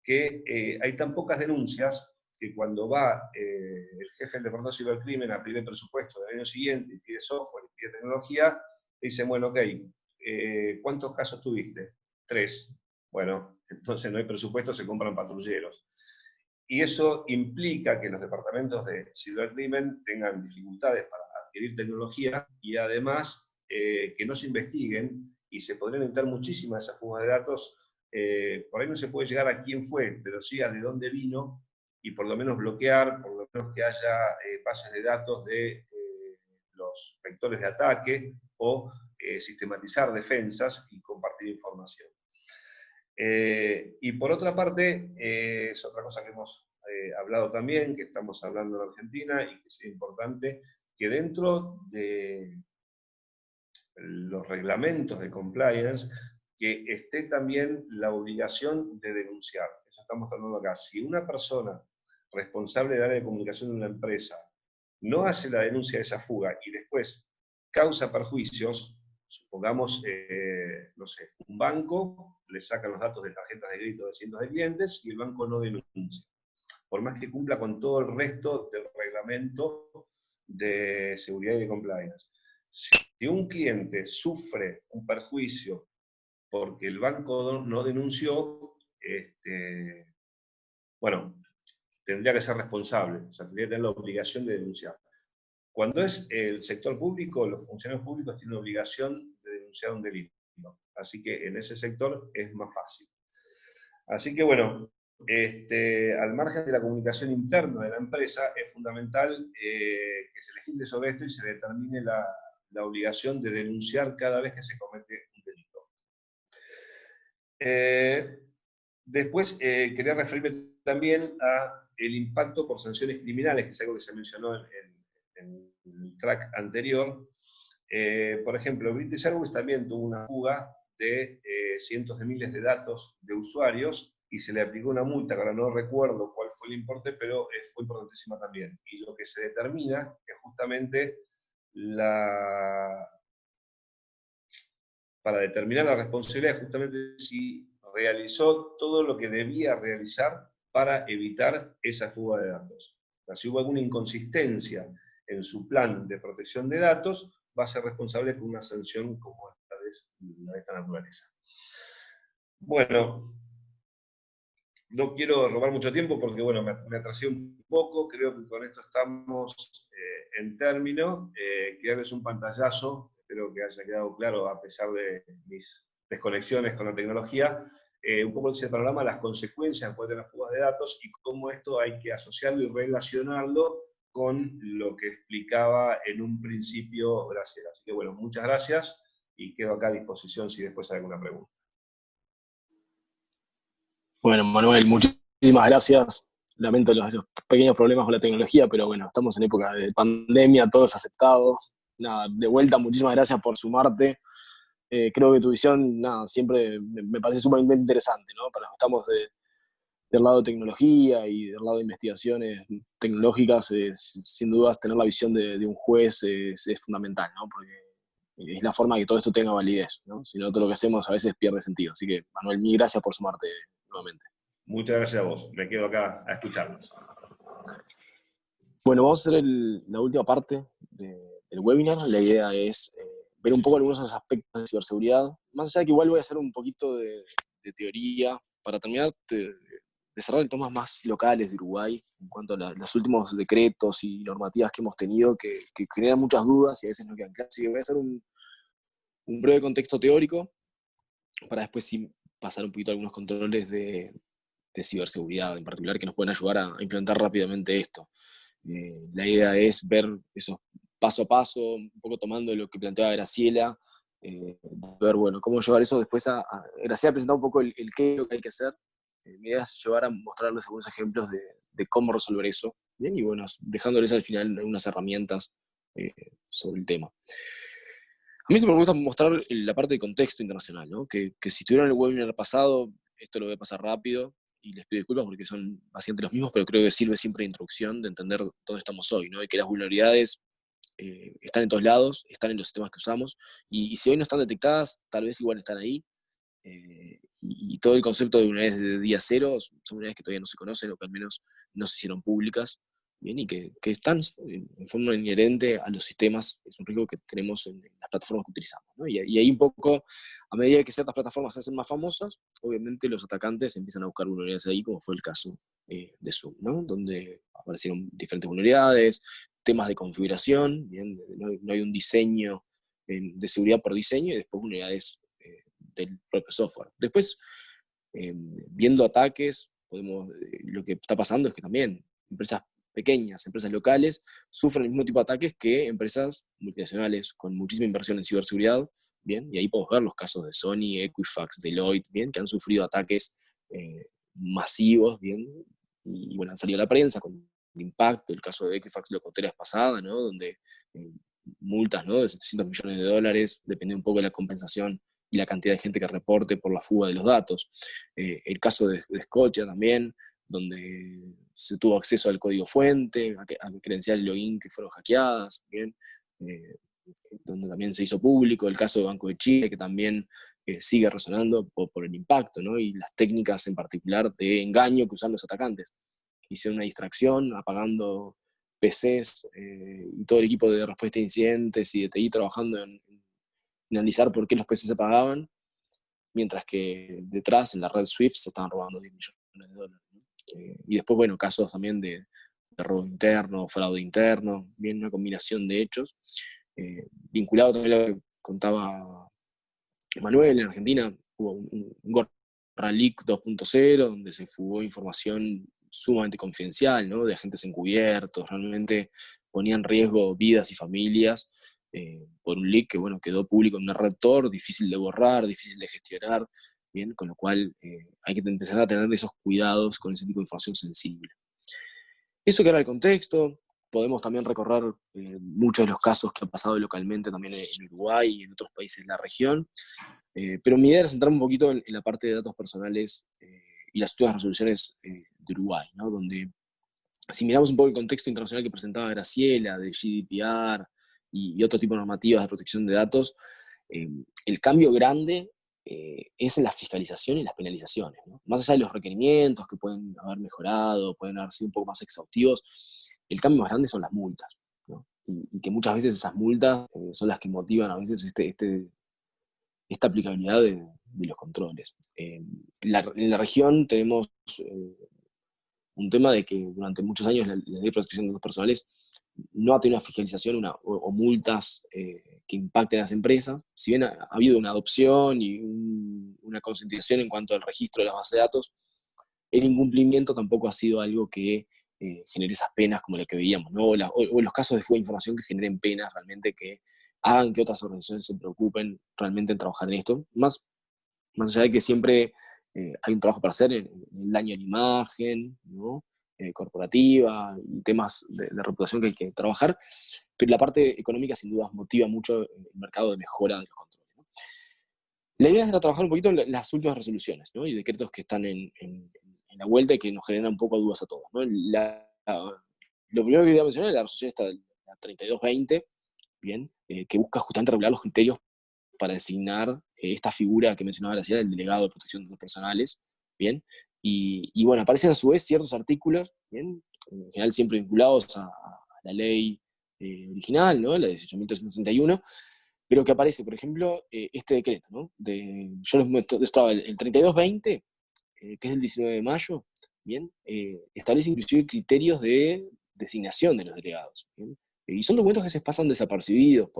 que hay tan pocas denuncias que cuando va el jefe del Departamento de Cibercrimen a pedir el presupuesto del año siguiente, y pide software, y pide tecnología, dicen, bueno, ok, ¿cuántos casos tuviste? 3. Bueno, entonces no hay presupuesto, se compran patrulleros. Y eso implica que los departamentos de cibercrimen tengan dificultades para adquirir tecnología y además que no se investiguen, y se podrían evitar muchísimas esas fugas de datos. Por ahí no se puede llegar a quién fue, pero sí a de dónde vino, y por lo menos bloquear, por lo menos que haya bases de datos de los vectores de ataque, o sistematizar defensas y compartir información. Y por otra parte, es otra cosa que hemos hablado también, que estamos hablando en Argentina y que es importante, que dentro de los reglamentos de compliance, que esté también la obligación de denunciar. Eso estamos hablando acá. Si una persona responsable del área de comunicación de una empresa no hace la denuncia de esa fuga y después causa perjuicios, supongamos, no sé, un banco le sacan los datos de tarjetas de crédito de cientos de clientes y el banco no denuncia, por más que cumpla con todo el resto del reglamento de seguridad y de compliance. Si un cliente sufre un perjuicio porque el banco no denunció, bueno, tendría que ser responsable, o sea, tendría que tener la obligación de denunciar. Cuando es el sector público, los funcionarios públicos tienen obligación de denunciar un delito. Así que en ese sector es más fácil. Así que bueno, al margen de la comunicación interna de la empresa, es fundamental que se legisle sobre esto y se determine la obligación de denunciar cada vez que se comete un delito. Después quería referirme también a el impacto por sanciones criminales, que es algo que se mencionó en el track anterior. Por ejemplo, British Airways también tuvo una fuga de cientos de miles de datos de usuarios y se le aplicó una multa, que ahora no recuerdo cuál fue el importe, pero fue importantísima también. Y lo que se determina es justamente para determinar la responsabilidad, justamente si realizó todo lo que debía realizar para evitar esa fuga de datos. O sea, si hubo alguna inconsistencia en su plan de protección de datos, va a ser responsable con una sanción como esta de esta naturaleza. Bueno, no quiero robar mucho tiempo porque bueno, me atrasé un poco, creo que con esto estamos en término. Quiero darles un pantallazo, espero que haya quedado claro a pesar de mis desconexiones con la tecnología, un poco ese panorama, las consecuencias de las fugas de datos y cómo esto hay que asociarlo y relacionarlo con lo que explicaba en un principio Graciela. Así que bueno, muchas gracias y quedo acá a disposición si después hay alguna pregunta. Bueno, Manuel, muchísimas gracias. Lamento los pequeños problemas con la tecnología, pero bueno, estamos en época de pandemia, todos aceptados. Nada, de vuelta, muchísimas gracias por sumarte. Creo que tu visión, nada, siempre me parece sumamente interesante, ¿no? Para los que estamos del lado de tecnología y del lado de investigaciones tecnológicas, sin dudas tener la visión de un juez es fundamental, ¿no? Porque es la forma que todo esto tenga validez, ¿no? Si no, todo lo que hacemos a veces pierde sentido. Así que, Manuel, mil gracias por sumarte nuevamente. Muchas gracias a vos. Me quedo acá a escucharlos. Bueno, vamos a hacer la última parte del webinar. La idea es ver un poco algunos de los aspectos de ciberseguridad. Más allá de que igual voy a hacer un poquito de teoría para terminar de cerrar en temas más locales de Uruguay, en cuanto a los últimos decretos y normativas que hemos tenido, que generan muchas dudas y a veces no quedan claras. Así que voy a hacer un breve contexto teórico para después sí pasar un poquito a algunos controles de ciberseguridad en particular que nos pueden ayudar a implementar rápidamente esto. La idea es ver esos paso a paso, un poco tomando lo que planteaba Graciela, ver, bueno, cómo llevar eso después Graciela presentado un poco el qué es lo que hay que hacer. Mi idea es llevar a mostrarles algunos ejemplos de cómo resolver eso, ¿bien? Y bueno, dejándoles al final algunas herramientas sobre el tema. A mí se me gusta mostrar la parte de contexto internacional, ¿no? Que si estuvieron en el webinar pasado, esto lo voy a pasar rápido, y les pido disculpas porque son básicamente los mismos, pero creo que sirve siempre de introducción de entender dónde estamos hoy, ¿no? Y que las vulnerabilidades están en todos lados, están en los sistemas que usamos, y si hoy no están detectadas, tal vez igual están ahí. Y todo el concepto de vulnerabilidades de día cero son vulnerabilidades que todavía no se conocen, o que al menos no se hicieron públicas, ¿bien? Y que están en forma inherente a los sistemas, es un riesgo que tenemos en las plataformas que utilizamos, ¿no? Y ahí un poco, a medida que ciertas plataformas se hacen más famosas, obviamente los atacantes empiezan a buscar vulnerabilidades ahí, como fue el caso de Zoom, ¿no? Donde aparecieron diferentes vulnerabilidades, temas de configuración, ¿bien? No hay un diseño de seguridad por diseño, y después vulnerabilidades del propio software. Después, viendo ataques, lo que está pasando es que también empresas pequeñas, empresas locales, sufren el mismo tipo de ataques que empresas multinacionales con muchísima inversión en ciberseguridad, ¿bien? Y ahí podemos ver los casos de Sony, Equifax, Deloitte, ¿bien? Que han sufrido ataques masivos, ¿bien? Y bueno, han salido a la prensa con el impacto. El caso de Equifax lo conté la vez pasada, ¿no? Donde multas, ¿no? De $700 millones, depende un poco de la compensación y la cantidad de gente que reporte por la fuga de los datos. El caso de Scotia también, donde se tuvo acceso al código fuente, a credenciales de login que fueron hackeadas, ¿bien? Donde también se hizo público. El caso de Banco de Chile, que también sigue resonando por el impacto, ¿no? Y las técnicas en particular de engaño que usan los atacantes. Hicieron una distracción apagando PCs, y todo el equipo de respuesta a incidentes y de TI trabajando en analizar por qué los PCs se apagaban, mientras que detrás, en la red Swift, se estaban robando $10 millones, ¿no? Y después, bueno, casos también de robo interno, fraude interno, bien, una combinación de hechos. Vinculado también a lo que contaba Manuel, en Argentina hubo un Gorra Leak 2.0, donde se fugó información sumamente confidencial, ¿no? De agentes encubiertos, realmente ponía en riesgo vidas y familias por un leak que, bueno, quedó público en una red Tor, difícil de borrar, difícil de gestionar, ¿bien? Con lo cual hay que empezar a tener esos cuidados con ese tipo de información sensible. Eso que era el contexto. Podemos también recorrer muchos de los casos que han pasado localmente también en Uruguay y en otros países de la región. Pero mi idea era centrarme un poquito en la parte de datos personales y las últimas resoluciones de Uruguay, ¿no? Donde, si miramos un poco el contexto internacional que presentaba Graciela, de GDPR y otro tipo de normativas de protección de datos, el cambio grande es en la fiscalización y las penalizaciones, ¿no? Más allá de los requerimientos que pueden haber mejorado, pueden haber sido un poco más exhaustivos, el cambio más grande son las multas, ¿no? Y que muchas veces esas multas son las que motivan a veces esta aplicabilidad de los controles. En la región tenemos un tema de que durante muchos años la ley de protección de datos personales no ha tenido una fiscalización o multas que impacten a las empresas. Si bien ha habido una adopción y una concientización en cuanto al registro de las bases de datos, el incumplimiento tampoco ha sido algo que genere esas penas como las que veíamos, ¿no? O los casos de fuga de información que generen penas realmente que hagan que otras organizaciones se preocupen realmente en trabajar en esto, más allá de que siempre hay un trabajo para hacer en el daño a la imagen, ¿no? Corporativa y temas de reputación que hay que trabajar, pero la parte económica sin duda motiva mucho el mercado de mejora de los controles, ¿no? La idea era trabajar un poquito en las últimas resoluciones, ¿no? Y decretos que están en la vuelta y que nos generan un poco de dudas a todos, ¿no? Lo primero que quería mencionar es la resolución esta, la 3220, ¿bien? Que busca justamente regular los criterios para designar esta figura que mencionaba Graciela, el delegado de protección de datos personales, ¿bien? Y bueno, aparecen a su vez ciertos artículos, ¿bien? En general siempre vinculados a la ley original, ¿no? La 18.331, pero que aparece, por ejemplo, este decreto, ¿no? Yo les mostraba el 3220, que es del 19 de mayo, ¿bien? Establece inclusive criterios de designación de los delegados, ¿bien? Y son documentos que se pasan desapercibidos,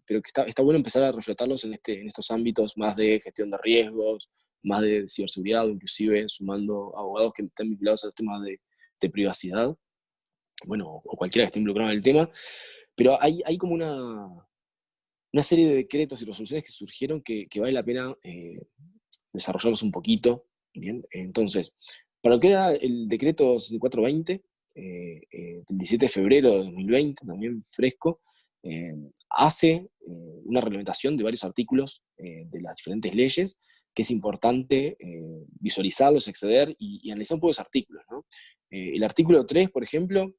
pero que está bueno empezar a reflejarlos en estos ámbitos más de gestión de riesgos, más de ciberseguridad, o inclusive sumando abogados que están vinculados a los temas de privacidad, bueno, o cualquiera que esté involucrado en el tema, pero hay como una serie de decretos y resoluciones que surgieron que vale la pena desarrollarlos un poquito, ¿bien? Entonces, para lo que era el decreto 6420, del 17 de febrero de 2020, también fresco, hace una reglamentación de varios artículos de las diferentes leyes, que es importante visualizarlos, acceder y analizar un poco los artículos, ¿no? El artículo 3, por ejemplo,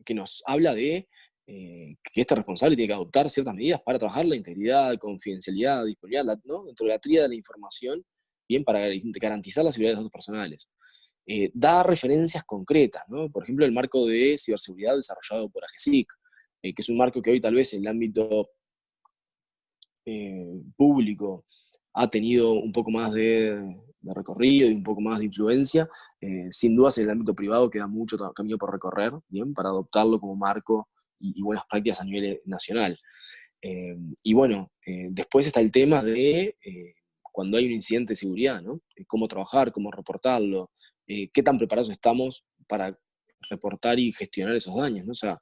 que nos habla de que este responsable tiene que adoptar ciertas medidas para trabajar la integridad, confidencialidad, disponibilidad, ¿no? Dentro de la tríada de la información, bien, para garantizar la seguridad de los datos personales. Da referencias concretas, ¿no? Por ejemplo, el marco de ciberseguridad desarrollado por AGESIC, que es un marco que hoy tal vez en el ámbito público ha tenido un poco más de recorrido y un poco más de influencia. Sin dudas en el ámbito privado queda mucho camino por recorrer, ¿bien? Para adoptarlo como marco y buenas prácticas a nivel nacional. Y bueno, después está el tema de cuando hay un incidente de seguridad, ¿no? Cómo trabajar, cómo reportarlo, qué tan preparados estamos para reportar y gestionar esos daños, ¿no? O sea,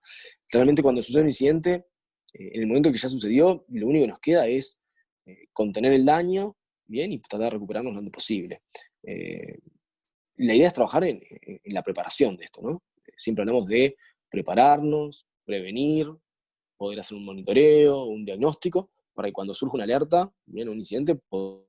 realmente cuando sucede un incidente, en el momento que ya sucedió, lo único que nos queda es contener el daño, bien, y tratar de recuperarnos lo antes posible. La idea es trabajar en la preparación de esto, ¿no? Siempre hablamos de prepararnos, prevenir, poder hacer un monitoreo, un diagnóstico, para que cuando surja una alerta, bien, un incidente, poder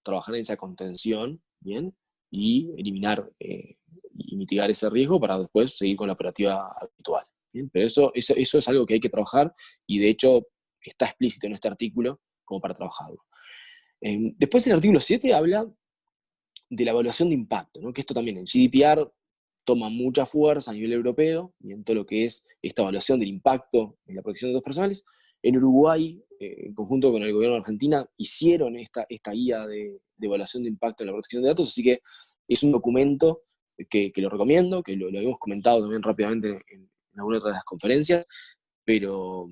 trabajar en esa contención, bien, y eliminar y mitigar ese riesgo para después seguir con la operativa habitual. Bien, pero eso es algo que hay que trabajar y de hecho está explícito en este artículo como para trabajarlo. Después el artículo 7 habla de la evaluación de impacto, ¿no? Que esto también en GDPR toma mucha fuerza a nivel europeo y en todo lo que es esta evaluación del impacto en la protección de datos personales. En Uruguay, en conjunto con el gobierno de Argentina, hicieron esta guía de evaluación de impacto en la protección de datos, así que es un documento que lo recomiendo, que lo habíamos comentado también rápidamente en alguna de las conferencias, pero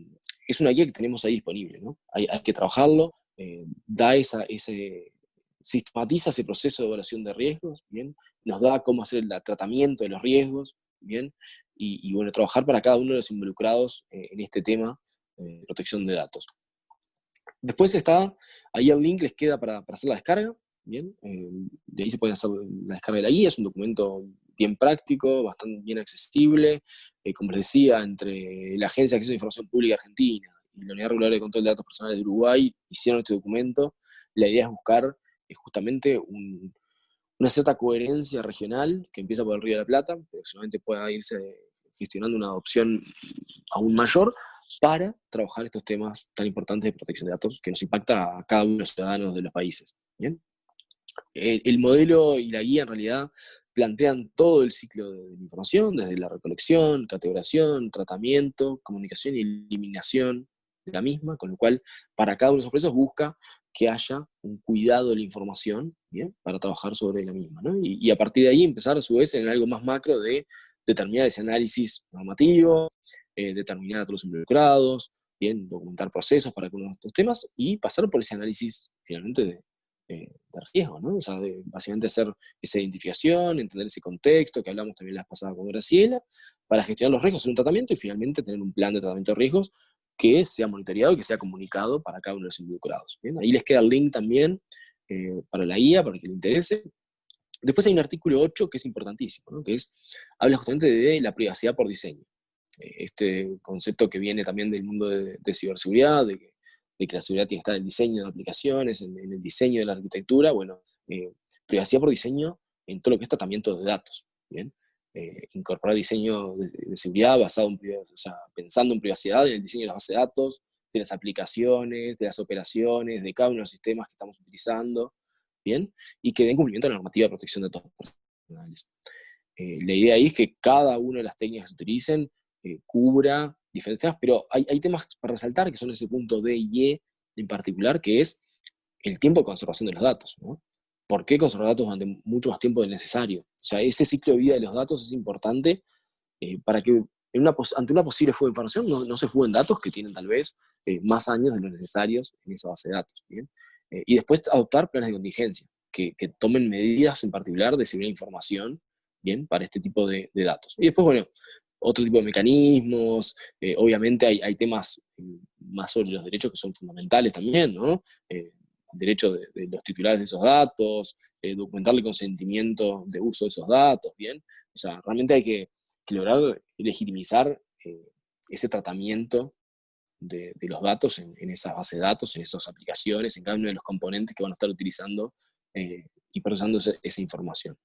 es una guía que tenemos ahí disponible, ¿no? Hay que trabajarlo, sistematiza ese proceso de evaluación de riesgos, ¿bien? Nos da cómo hacer el tratamiento de los riesgos, ¿bien? Y bueno, trabajar para cada uno de los involucrados en este tema de protección de datos. Después está, ahí el link les queda para hacer la descarga, ¿bien? De ahí se puede hacer la descarga de la guía, es un documento bien práctico, bastante bien accesible, como les decía, entre la Agencia de Acceso a la Información Pública Argentina y la Unidad Reguladora de Control de Datos Personales de Uruguay hicieron este documento. La idea es buscar justamente una cierta coherencia regional que empieza por el Río de la Plata, pero seguramente pueda irse gestionando una adopción aún mayor para trabajar estos temas tan importantes de protección de datos que nos impacta a cada uno de los ciudadanos de los países. ¿Bien? El modelo y la guía en realidad plantean todo el ciclo de la información, desde la recolección, categorización, tratamiento, comunicación y eliminación de la misma, con lo cual para cada uno de esos procesos busca que haya un cuidado de la información, ¿bien? Para trabajar sobre la misma, ¿no? Y a partir de ahí empezar a su vez en algo más macro de determinar ese análisis normativo, determinar a todos los involucrados, ¿bien? Documentar procesos para algunos de estos temas y pasar por ese análisis finalmente de riesgo, ¿no? O sea, básicamente hacer esa identificación, entender ese contexto que hablamos también la vez pasada con Graciela, para gestionar los riesgos en un tratamiento y finalmente tener un plan de tratamiento de riesgos que sea monitoreado y que sea comunicado para cada uno de los involucrados. ¿Bien? Ahí les queda el link también para la guía, para que le interese. Después hay un artículo 8 que es importantísimo, ¿no? Que habla justamente de la privacidad por diseño. Este concepto que viene también del mundo de ciberseguridad, de que la seguridad tiene que estar en el diseño de aplicaciones, en el diseño de la arquitectura, bueno, privacidad por diseño en todo lo que es tratamiento de datos, ¿bien? Incorporar diseño de seguridad basado en privacidad, o sea, pensando en privacidad en el diseño de las bases de datos, de las aplicaciones, de las operaciones, de cada uno de los sistemas que estamos utilizando, ¿bien? Y que den cumplimiento a la normativa de protección de datos personales. La idea ahí es que cada una de las técnicas que se utilicen cubra diferentes temas, pero hay temas para resaltar que son ese punto D y E en particular, que es el tiempo de conservación de los datos, ¿no? ¿Por qué conservar datos durante mucho más tiempo del necesario? O sea, ese ciclo de vida de los datos es importante para que ante una posible fuga de información no se fuguen datos que tienen tal vez más años de los necesarios en esa base de datos, ¿bien? Y después adoptar planes de contingencia, que tomen medidas en particular de seguridad de información, ¿bien? Para este tipo de datos. Y después, bueno, otro tipo de mecanismos, obviamente hay temas más sobre los derechos que son fundamentales también, ¿no? Derecho de los titulares de esos datos, documentar el consentimiento de uso de esos datos, ¿bien? O sea, realmente hay que lograr legitimizar ese tratamiento de los datos en esa base de datos, en esas aplicaciones, en cada uno de los componentes que van a estar utilizando y procesando esa información.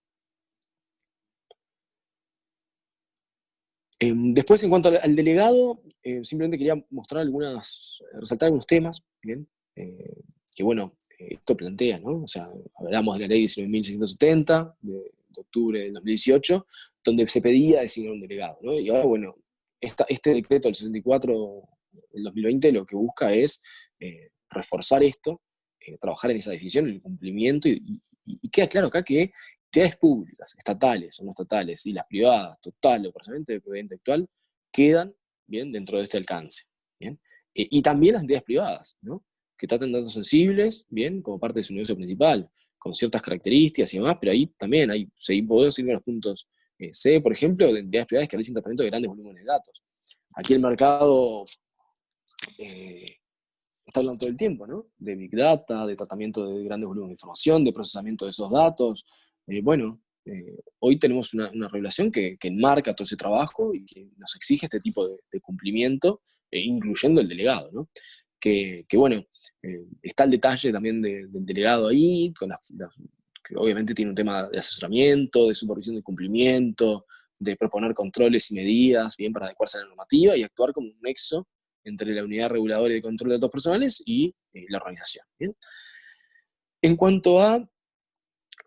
Después, en cuanto al delegado, simplemente quería resaltar algunos temas, ¿bien? Que bueno, esto plantea, ¿no? O sea, hablamos de la ley 19.670 de octubre del 2018, donde se pedía designar un delegado, ¿no? Y ahora, bueno, este decreto del 64 del 2020 lo que busca es reforzar esto, trabajar en esa definición, en el cumplimiento, y queda claro acá que entidades públicas, estatales o no estatales, y las privadas, total o parcialmente de propiedad intelectual, quedan, ¿bien?, dentro de este alcance, ¿bien? Y también las entidades privadas, ¿no?, que tratan datos sensibles, ¿bien?, como parte de su negocio principal, con ciertas características y demás, pero ahí también podemos ir con los puntos C, por ejemplo, de entidades privadas que realicen tratamiento de grandes volúmenes de datos. Aquí el mercado está hablando todo el tiempo, ¿no?, de Big Data, de tratamiento de grandes volúmenes de información, de procesamiento de esos datos. Hoy tenemos una regulación que enmarca todo ese trabajo y que nos exige este tipo de cumplimiento, incluyendo el delegado, ¿no? Que bueno, está el detalle también del delegado ahí, que obviamente tiene un tema de asesoramiento, de supervisión de cumplimiento, de proponer controles y medidas, bien, para adecuarse a la normativa y actuar como un nexo entre la unidad reguladora y de control de datos personales y la organización, ¿bien? En cuanto a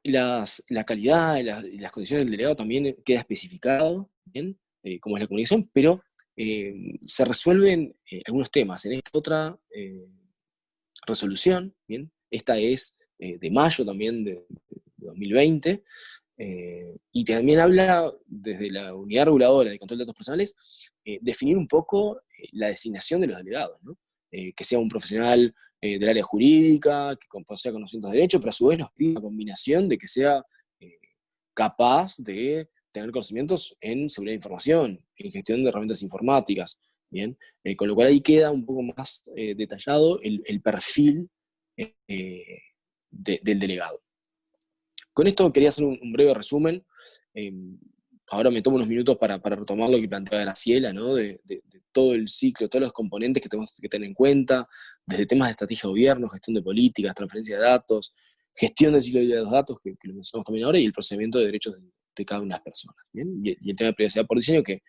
la calidad y las condiciones del delegado también queda especificado, ¿bien? Cómo es la comunicación, pero se resuelven algunos temas. En esta otra resolución, ¿bien? Esta es de mayo también de 2020, y también habla desde la unidad reguladora de control de datos personales, definir un poco la designación de los delegados, ¿no? Que sea un profesional del área jurídica, que posea conocimientos de derecho, pero a su vez nos pide una combinación de que sea capaz de tener conocimientos en seguridad de información, en gestión de herramientas informáticas, ¿bien? Con lo cual ahí queda un poco más detallado el perfil del delegado. Con esto quería hacer un breve resumen. Ahora me tomo unos minutos para retomar lo que planteaba Graciela, ¿no? De todo el ciclo, todos los componentes que tenemos que tener en cuenta, desde temas de estrategia de gobierno, gestión de políticas, transferencia de datos, gestión del ciclo de vida de los datos, que lo mencionamos también ahora, y el procedimiento de derechos de cada una de las personas, ¿bien? Y el tema de privacidad por diseño, que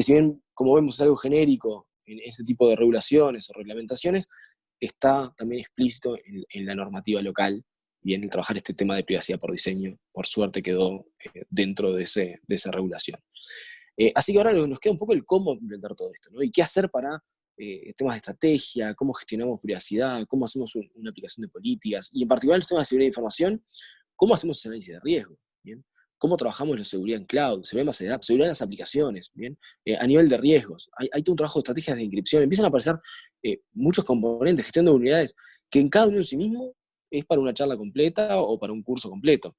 si bien, como vemos, es algo genérico en este tipo de regulaciones o reglamentaciones, está también explícito en la normativa local, y en el trabajar este tema de privacidad por diseño, por suerte quedó dentro de esa regulación. Así que ahora nos queda un poco el cómo implementar todo esto, ¿no? Y qué hacer para temas de estrategia, cómo gestionamos privacidad, cómo hacemos una aplicación de políticas, y en particular los temas de seguridad de información, cómo hacemos ese análisis de riesgo, ¿bien? Cómo trabajamos la seguridad en cloud, seguridad en base de datos, seguridad en las aplicaciones, ¿bien? A nivel de riesgos, hay todo un trabajo de estrategias de encripción, empiezan a aparecer muchos componentes, gestión de unidades, que en cada uno en sí mismo es para una charla completa o para un curso completo.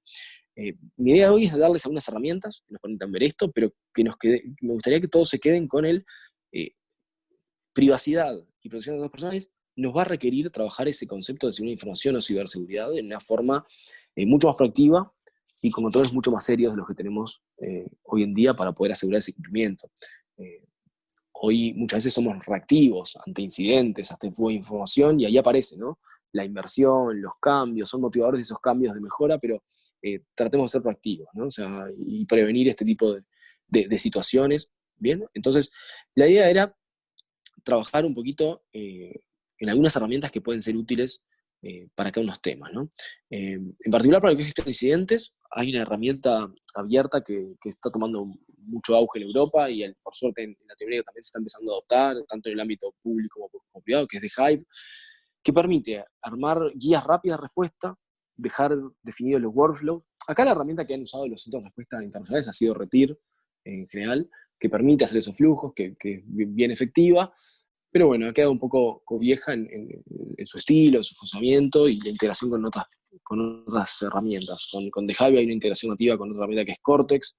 Mi idea hoy es darles algunas herramientas que nos permitan ver esto, pero que me gustaría que todos se queden con privacidad y protección de datos personales. Nos va a requerir trabajar ese concepto de seguridad de información o ciberseguridad de una forma mucho más proactiva y con controles mucho más serios de los que tenemos hoy en día para poder asegurar ese cumplimiento. Hoy muchas veces somos reactivos ante incidentes, ante fuga de información, y ahí aparece, ¿no? La inversión, los cambios, son motivadores de esos cambios de mejora, pero tratemos de ser proactivos, ¿no? O sea, y prevenir este tipo de situaciones, ¿bien? Entonces, la idea era trabajar un poquito en algunas herramientas que pueden ser útiles para cada uno de los temas, ¿no? En particular, para lo que es gestión de incidentes, hay una herramienta abierta que está tomando mucho auge en Europa y por suerte en Latinoamérica también se está empezando a adoptar, tanto en el ámbito público como privado, que es de Hive, que permite armar guías rápidas de respuesta, dejar definidos los workflows. Acá la herramienta que han usado los centros de respuesta internacionales ha sido Retir, en general, que permite hacer esos flujos, que es bien efectiva, pero bueno, ha quedado un poco vieja en su estilo, en su funcionamiento y la integración con otras herramientas. Con The Hive hay una integración nativa con otra herramienta que es Cortex,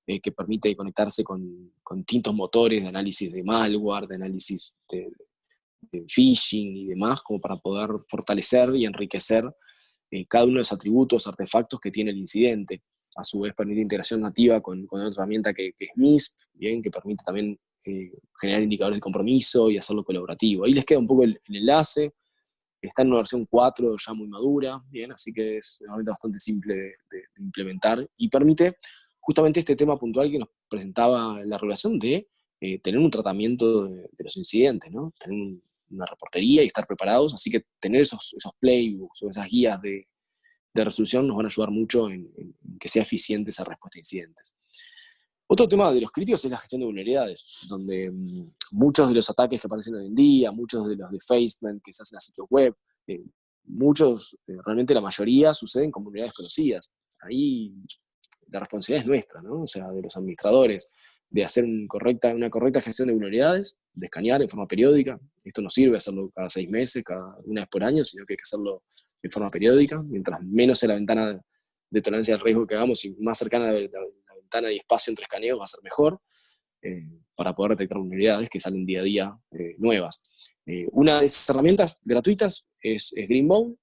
que permite conectarse con distintos motores de análisis de malware, de análisis de phishing y demás, como para poder fortalecer y enriquecer cada uno de los atributos, artefactos que tiene el incidente. A su vez permite integración nativa con otra herramienta que es MISP, ¿bien? Que permite también generar indicadores de compromiso y hacerlo colaborativo. Ahí les queda un poco el enlace. Está en una versión 4 ya muy madura, ¿bien? Así que es una herramienta bastante simple de implementar y permite justamente este tema puntual que nos presentaba la regulación de tener un tratamiento de los incidentes, ¿no? Tener una reportería y estar preparados, así que tener esos playbooks o esas guías de resolución nos van a ayudar mucho en que sea eficiente esa respuesta a incidentes. Otro tema de los críticos es la gestión de vulnerabilidades, donde muchos de los ataques que aparecen hoy en día, muchos de los defacement que se hacen a sitios web, realmente la mayoría suceden con vulnerabilidades conocidas. Ahí la responsabilidad es nuestra, ¿no? O sea, de los administradores, de hacer una correcta gestión de vulnerabilidades, de escanear en forma periódica. Esto no sirve hacerlo cada 6 meses, cada una vez por año, sino que hay que hacerlo en forma periódica. Mientras menos sea la ventana de tolerancia al riesgo que hagamos y más cercana a la ventana y espacio entre escaneos va a ser mejor, para poder detectar vulnerabilidades que salen día a día nuevas. Una de esas herramientas gratuitas es Greenbone.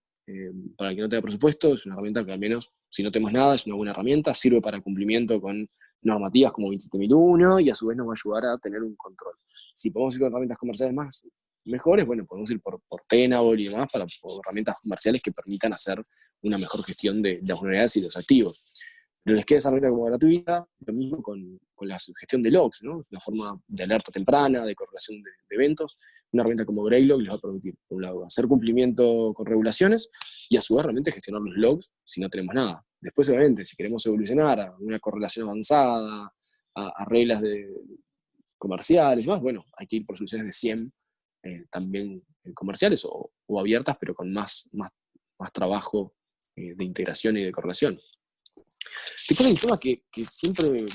Para el que no tenga presupuesto, es una herramienta que al menos, si no tenemos nada, es una buena herramienta, sirve para cumplimiento con normativas como 27001 y a su vez nos va a ayudar a tener un control. Si podemos ir con herramientas comerciales mejores, bueno, podemos ir por Tenable y demás, por herramientas comerciales que permitan hacer una mejor gestión de las vulnerabilidades y los activos. Pero les queda esa herramienta como gratuita, lo mismo con la gestión de logs, ¿no? Es una forma de alerta temprana, de correlación de eventos. Una herramienta como Greylog les va a permitir, por un lado, hacer cumplimiento con regulaciones y a su vez realmente gestionar los logs si no tenemos nada. Después, obviamente, si queremos evolucionar a una correlación avanzada, a reglas comerciales y más, bueno, hay que ir por soluciones de SIEM, también comerciales o abiertas, pero con más trabajo de integración y de correlación. Después hay un tema que siempre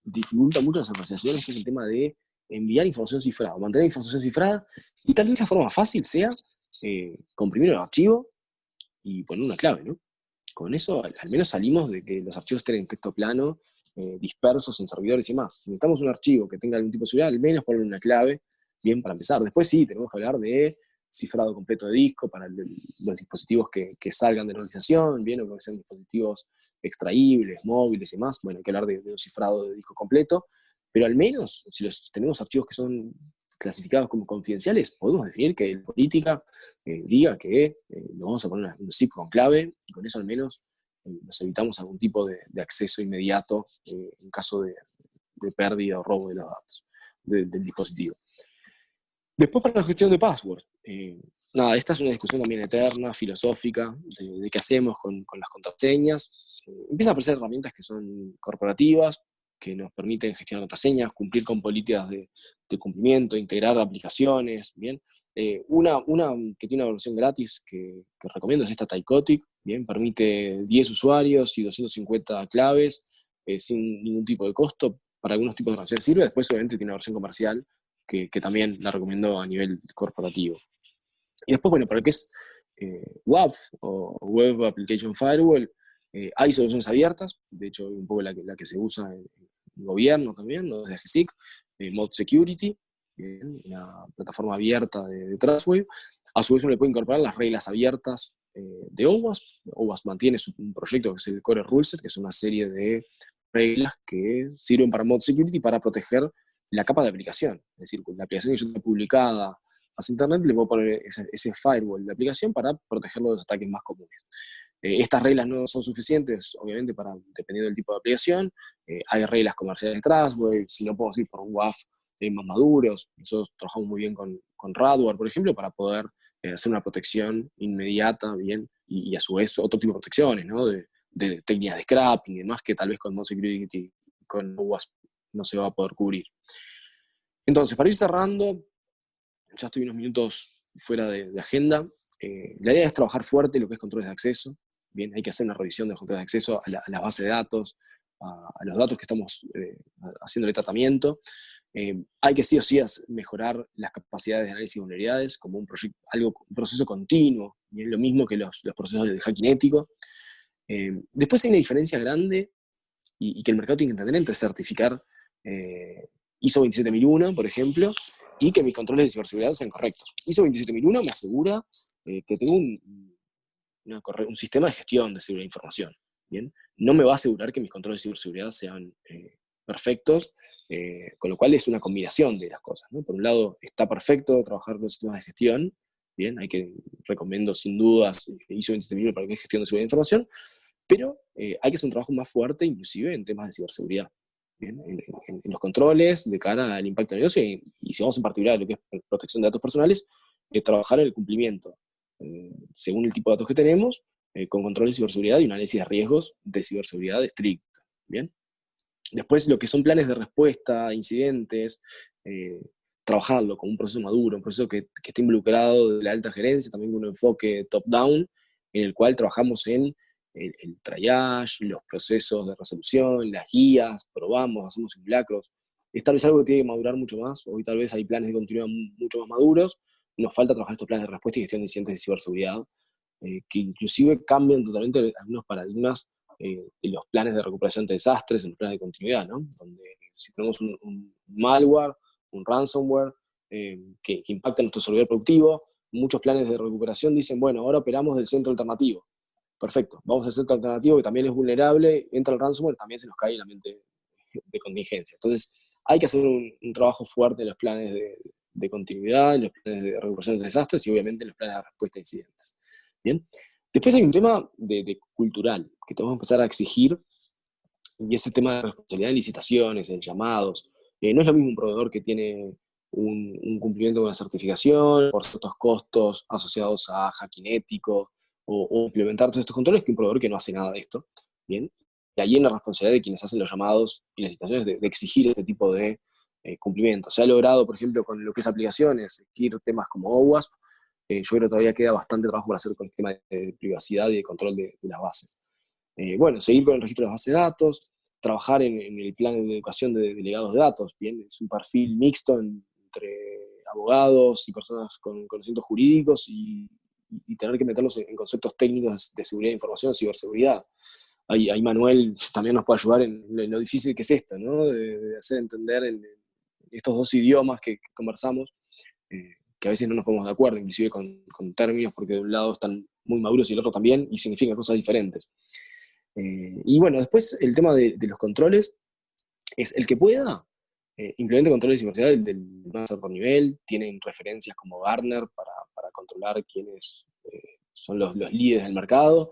dificulta mucho las organizaciones, que es el tema de enviar información cifrada, mantener información cifrada, y tal vez la forma fácil sea comprimir el archivo y poner una clave, ¿no? Con eso al menos salimos de que los archivos estén en texto plano, dispersos en servidores y más. Si necesitamos un archivo que tenga algún tipo de seguridad, al menos poner una clave, bien, para empezar. Después sí, tenemos que hablar de cifrado completo de disco para los dispositivos que salgan de la organización, bien, o que sean dispositivos extraíbles, móviles y más. Bueno, hay que hablar de un cifrado de disco completo, pero al menos, si tenemos archivos que son clasificados como confidenciales, podemos definir que la política diga que nos vamos a poner un zip con clave, y con eso al menos nos evitamos algún tipo de acceso inmediato en caso de pérdida o robo de los datos del dispositivo. Después, para la gestión de password, esta es una discusión también eterna, filosófica, de qué hacemos con las contraseñas. Empiezan a aparecer herramientas que son corporativas, que nos permiten gestionar contraseñas, cumplir con políticas de cumplimiento, integrar aplicaciones, ¿bien? Una que tiene una versión gratis que recomiendo es esta Tycotic, ¿bien? Permite 10 usuarios y 250 claves sin ningún tipo de costo. Para algunos tipos de transacciones sirve. Después obviamente tiene una versión comercial que también la recomiendo a nivel corporativo. Y después, bueno, para lo que es WAF o Web Application Firewall. Hay soluciones abiertas, de hecho un poco la que se usa en el gobierno también, ¿no? Desde GSIC, Mod Security, una plataforma abierta de Trustwave. A su vez uno le puede incorporar las reglas abiertas de OWASP. OWASP mantiene un proyecto que es el Core Ruleset, que es una serie de reglas que sirven para Mod Security para proteger la capa de aplicación. Es decir, la aplicación que yo tengo publicada hacia Internet, le puedo poner ese firewall de aplicación para protegerlo de los ataques más comunes. Estas reglas no son suficientes, obviamente, dependiendo del tipo de aplicación. Hay reglas comerciales de Trustwave, si no podemos ir por un WAF más maduros. Nosotros trabajamos muy bien con Radware, por ejemplo, para poder hacer una protección inmediata, bien, y a su vez otro tipo de protecciones, ¿no? De técnicas de scrapping y demás, que tal vez con Mod Security, con WASP no se va a poder cubrir. Entonces, para ir cerrando, ya estoy unos minutos fuera de agenda. La idea es trabajar fuerte lo que es controles de acceso. Bien, hay que hacer una revisión de los controles de acceso a la base de datos, a los datos que estamos haciéndole tratamiento. Hay que sí o sí mejorar las capacidades de análisis de vulnerabilidades como un proceso continuo, bien, lo mismo que los procesos de hacking ético. Después hay una diferencia grande y que el mercado tiene que entender entre certificar ISO 27001, por ejemplo, y que mis controles de ciberseguridad sean correctos. ISO 27001 me asegura que tengo un sistema de gestión de seguridad de información. ¿Bien? No me va a asegurar que mis controles de ciberseguridad sean perfectos, con lo cual es una combinación de las cosas, ¿no? Por un lado, está perfecto trabajar con sistemas de gestión, bien, recomiendo sin dudas ISO 27001 para que es gestión de seguridad de información, pero hay que hacer un trabajo más fuerte, inclusive en temas de ciberseguridad. Bien, en los controles de cara al impacto de negocio y si vamos en particular a lo que es protección de datos personales, trabajar en el cumplimiento, según el tipo de datos que tenemos, con controles de ciberseguridad y un análisis de riesgos de ciberseguridad estricta. Bien. Después, lo que son planes de respuesta a incidentes, trabajarlo con un proceso maduro, un proceso que esté involucrado de la alta gerencia, también con un enfoque top-down, en el cual trabajamos en el triage, los procesos de resolución, las guías, probamos, hacemos simulacros. Es tal vez algo que tiene que madurar mucho más. Hoy tal vez hay planes de continuidad mucho más maduros. Nos falta trabajar estos planes de respuesta y gestión de incidentes de ciberseguridad, que inclusive cambian totalmente algunos paradigmas de los planes de recuperación de desastres, en los planes de continuidad, ¿no? Donde si tenemos un malware, un ransomware, que impacta nuestro servidor productivo, muchos planes de recuperación dicen, bueno, ahora operamos del centro alternativo. Perfecto, vamos al centro alternativo que también es vulnerable, entra el ransomware, también se nos cae la mente de contingencia. Entonces, hay que hacer un trabajo fuerte en los planes de continuidad, en los planes de recuperación de desastres y obviamente en los planes de respuesta a incidentes. ¿Bien? Después hay un tema de cultural que tenemos que empezar a exigir, y ese tema de responsabilidad en licitaciones, en llamados. No es lo mismo un proveedor que tiene un cumplimiento con la certificación por ciertos costos asociados a hacking ético o implementar todos estos controles que un proveedor que no hace nada de esto. ¿Bien? Y ahí hay una responsabilidad de quienes hacen los llamados y las licitaciones de exigir este tipo de cumplimiento. Se ha logrado, por ejemplo, con lo que es aplicaciones, exigir temas como OWASP. Yo creo que todavía queda bastante trabajo para hacer con el tema de privacidad y de control de las bases. Bueno, seguir con el registro de las bases de datos, trabajar en el plan de educación de delegados de datos. Bien, es un perfil mixto entre abogados y personas con conocimientos jurídicos y tener que meterlos en conceptos técnicos de seguridad de información, ciberseguridad. Ahí Manuel también nos puede ayudar en lo difícil que es esto, ¿no? De hacer entender en estos dos idiomas que conversamos, que a veces no nos ponemos de acuerdo, inclusive con términos, porque de un lado están muy maduros y del otro también, y significan cosas diferentes. Y bueno, después el tema de los controles es el que pueda, implemente controles de ciberseguridad del más alto nivel, tienen referencias como Gartner para controlar quiénes son los líderes del mercado.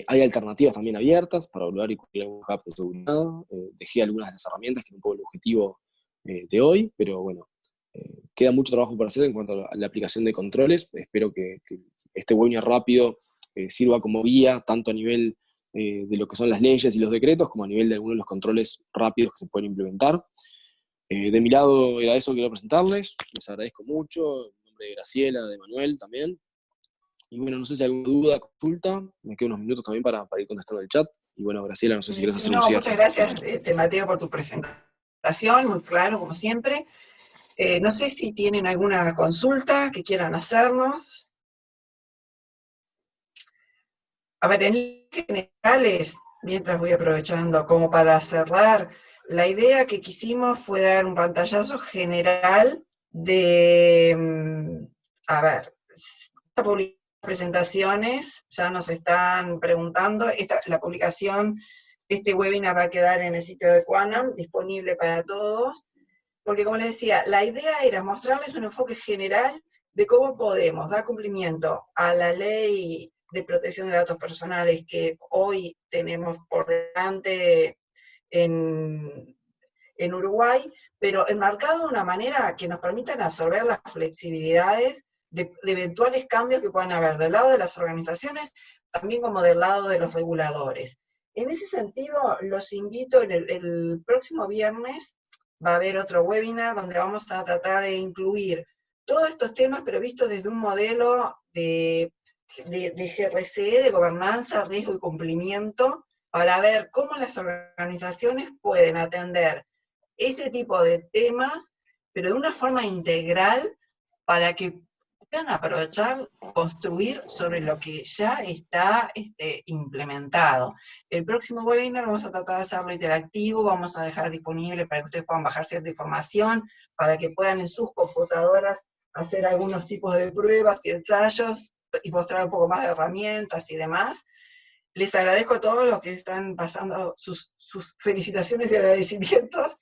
Hay alternativas también abiertas para evaluar y cubrir algún hub de seguridad. Dejé algunas de las herramientas, que es un poco el objetivo de hoy, pero bueno, queda mucho trabajo por hacer en cuanto a la aplicación de controles. Espero que este webinar rápido sirva como guía, tanto a nivel de lo que son las leyes y los decretos, como a nivel de algunos de los controles rápidos que se pueden implementar. De mi lado era eso que quería presentarles, les agradezco mucho, en nombre de Graciela, de Manuel también. Y bueno, no sé si hay alguna duda, consulta, me quedan unos minutos también para ir contestando el chat. Y bueno, Graciela, no sé si quieres hacer un cierre. Muchas gracias, Mateo, por tu presentación, muy claro, como siempre. No sé si tienen alguna consulta que quieran hacernos. A ver, en líneas generales, mientras voy aprovechando, como para cerrar, la idea que quisimos fue dar un pantallazo general de, a ver, esta publicación de presentaciones, ya nos están preguntando, la publicación, este webinar va a quedar en el sitio de Quanam, disponible para todos, porque como les decía, la idea era mostrarles un enfoque general de cómo podemos dar cumplimiento a la ley de protección de datos personales que hoy tenemos por delante en Uruguay, pero enmarcado de una manera que nos permitan absorber las flexibilidades de eventuales cambios que puedan haber del lado de las organizaciones, también como del lado de los reguladores. En ese sentido, los invito, el próximo viernes va a haber otro webinar donde vamos a tratar de incluir todos estos temas, pero vistos desde un modelo de GRC, de gobernanza, riesgo y cumplimiento, para ver cómo las organizaciones pueden atender este tipo de temas, pero de una forma integral, para que puedan aprovechar, construir sobre lo que ya está implementado. El próximo webinar vamos a tratar de hacerlo interactivo, vamos a dejar disponible para que ustedes puedan bajar cierta información, para que puedan en sus computadoras hacer algunos tipos de pruebas y ensayos, y mostrar un poco más de herramientas y demás. Les agradezco a todos los que están pasando sus felicitaciones y agradecimientos.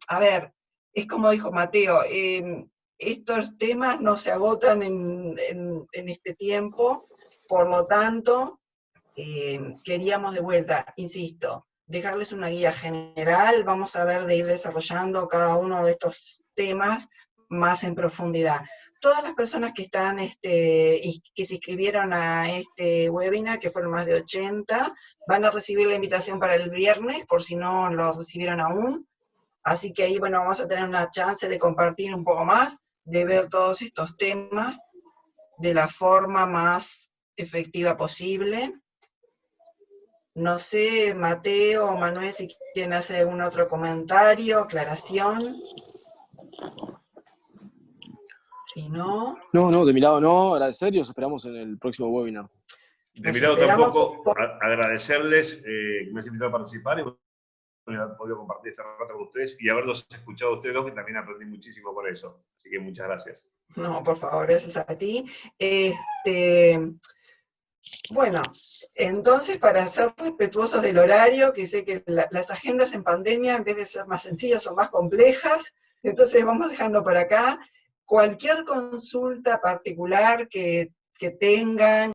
A ver, es como dijo Mateo, estos temas no se agotan en este tiempo, por lo tanto, queríamos de vuelta, insisto, dejarles una guía general, vamos a ver de ir desarrollando cada uno de estos temas más en profundidad. Todas las personas que están, que se inscribieron a este webinar, que fueron más de 80, van a recibir la invitación para el viernes, por si no lo recibieron aún. Así que ahí, bueno, vamos a tener una chance de compartir un poco más, de ver todos estos temas de la forma más efectiva posible. No sé, Mateo o Manuel, si quieren hacer algún otro comentario, aclaración. Si no... No, de mi lado no, agradecer y os esperamos en el próximo webinar. De mi lado tampoco, agradecerles que me han invitado a participar y haber podido compartir esta rato con ustedes y haberlos escuchado a ustedes dos, que también aprendí muchísimo por eso. Así que muchas gracias. No, por favor, gracias a ti. Bueno, entonces, para ser respetuosos del horario, que sé que las agendas en pandemia, en vez de ser más sencillas, son más complejas, entonces vamos dejando por acá. Cualquier consulta particular que tengan,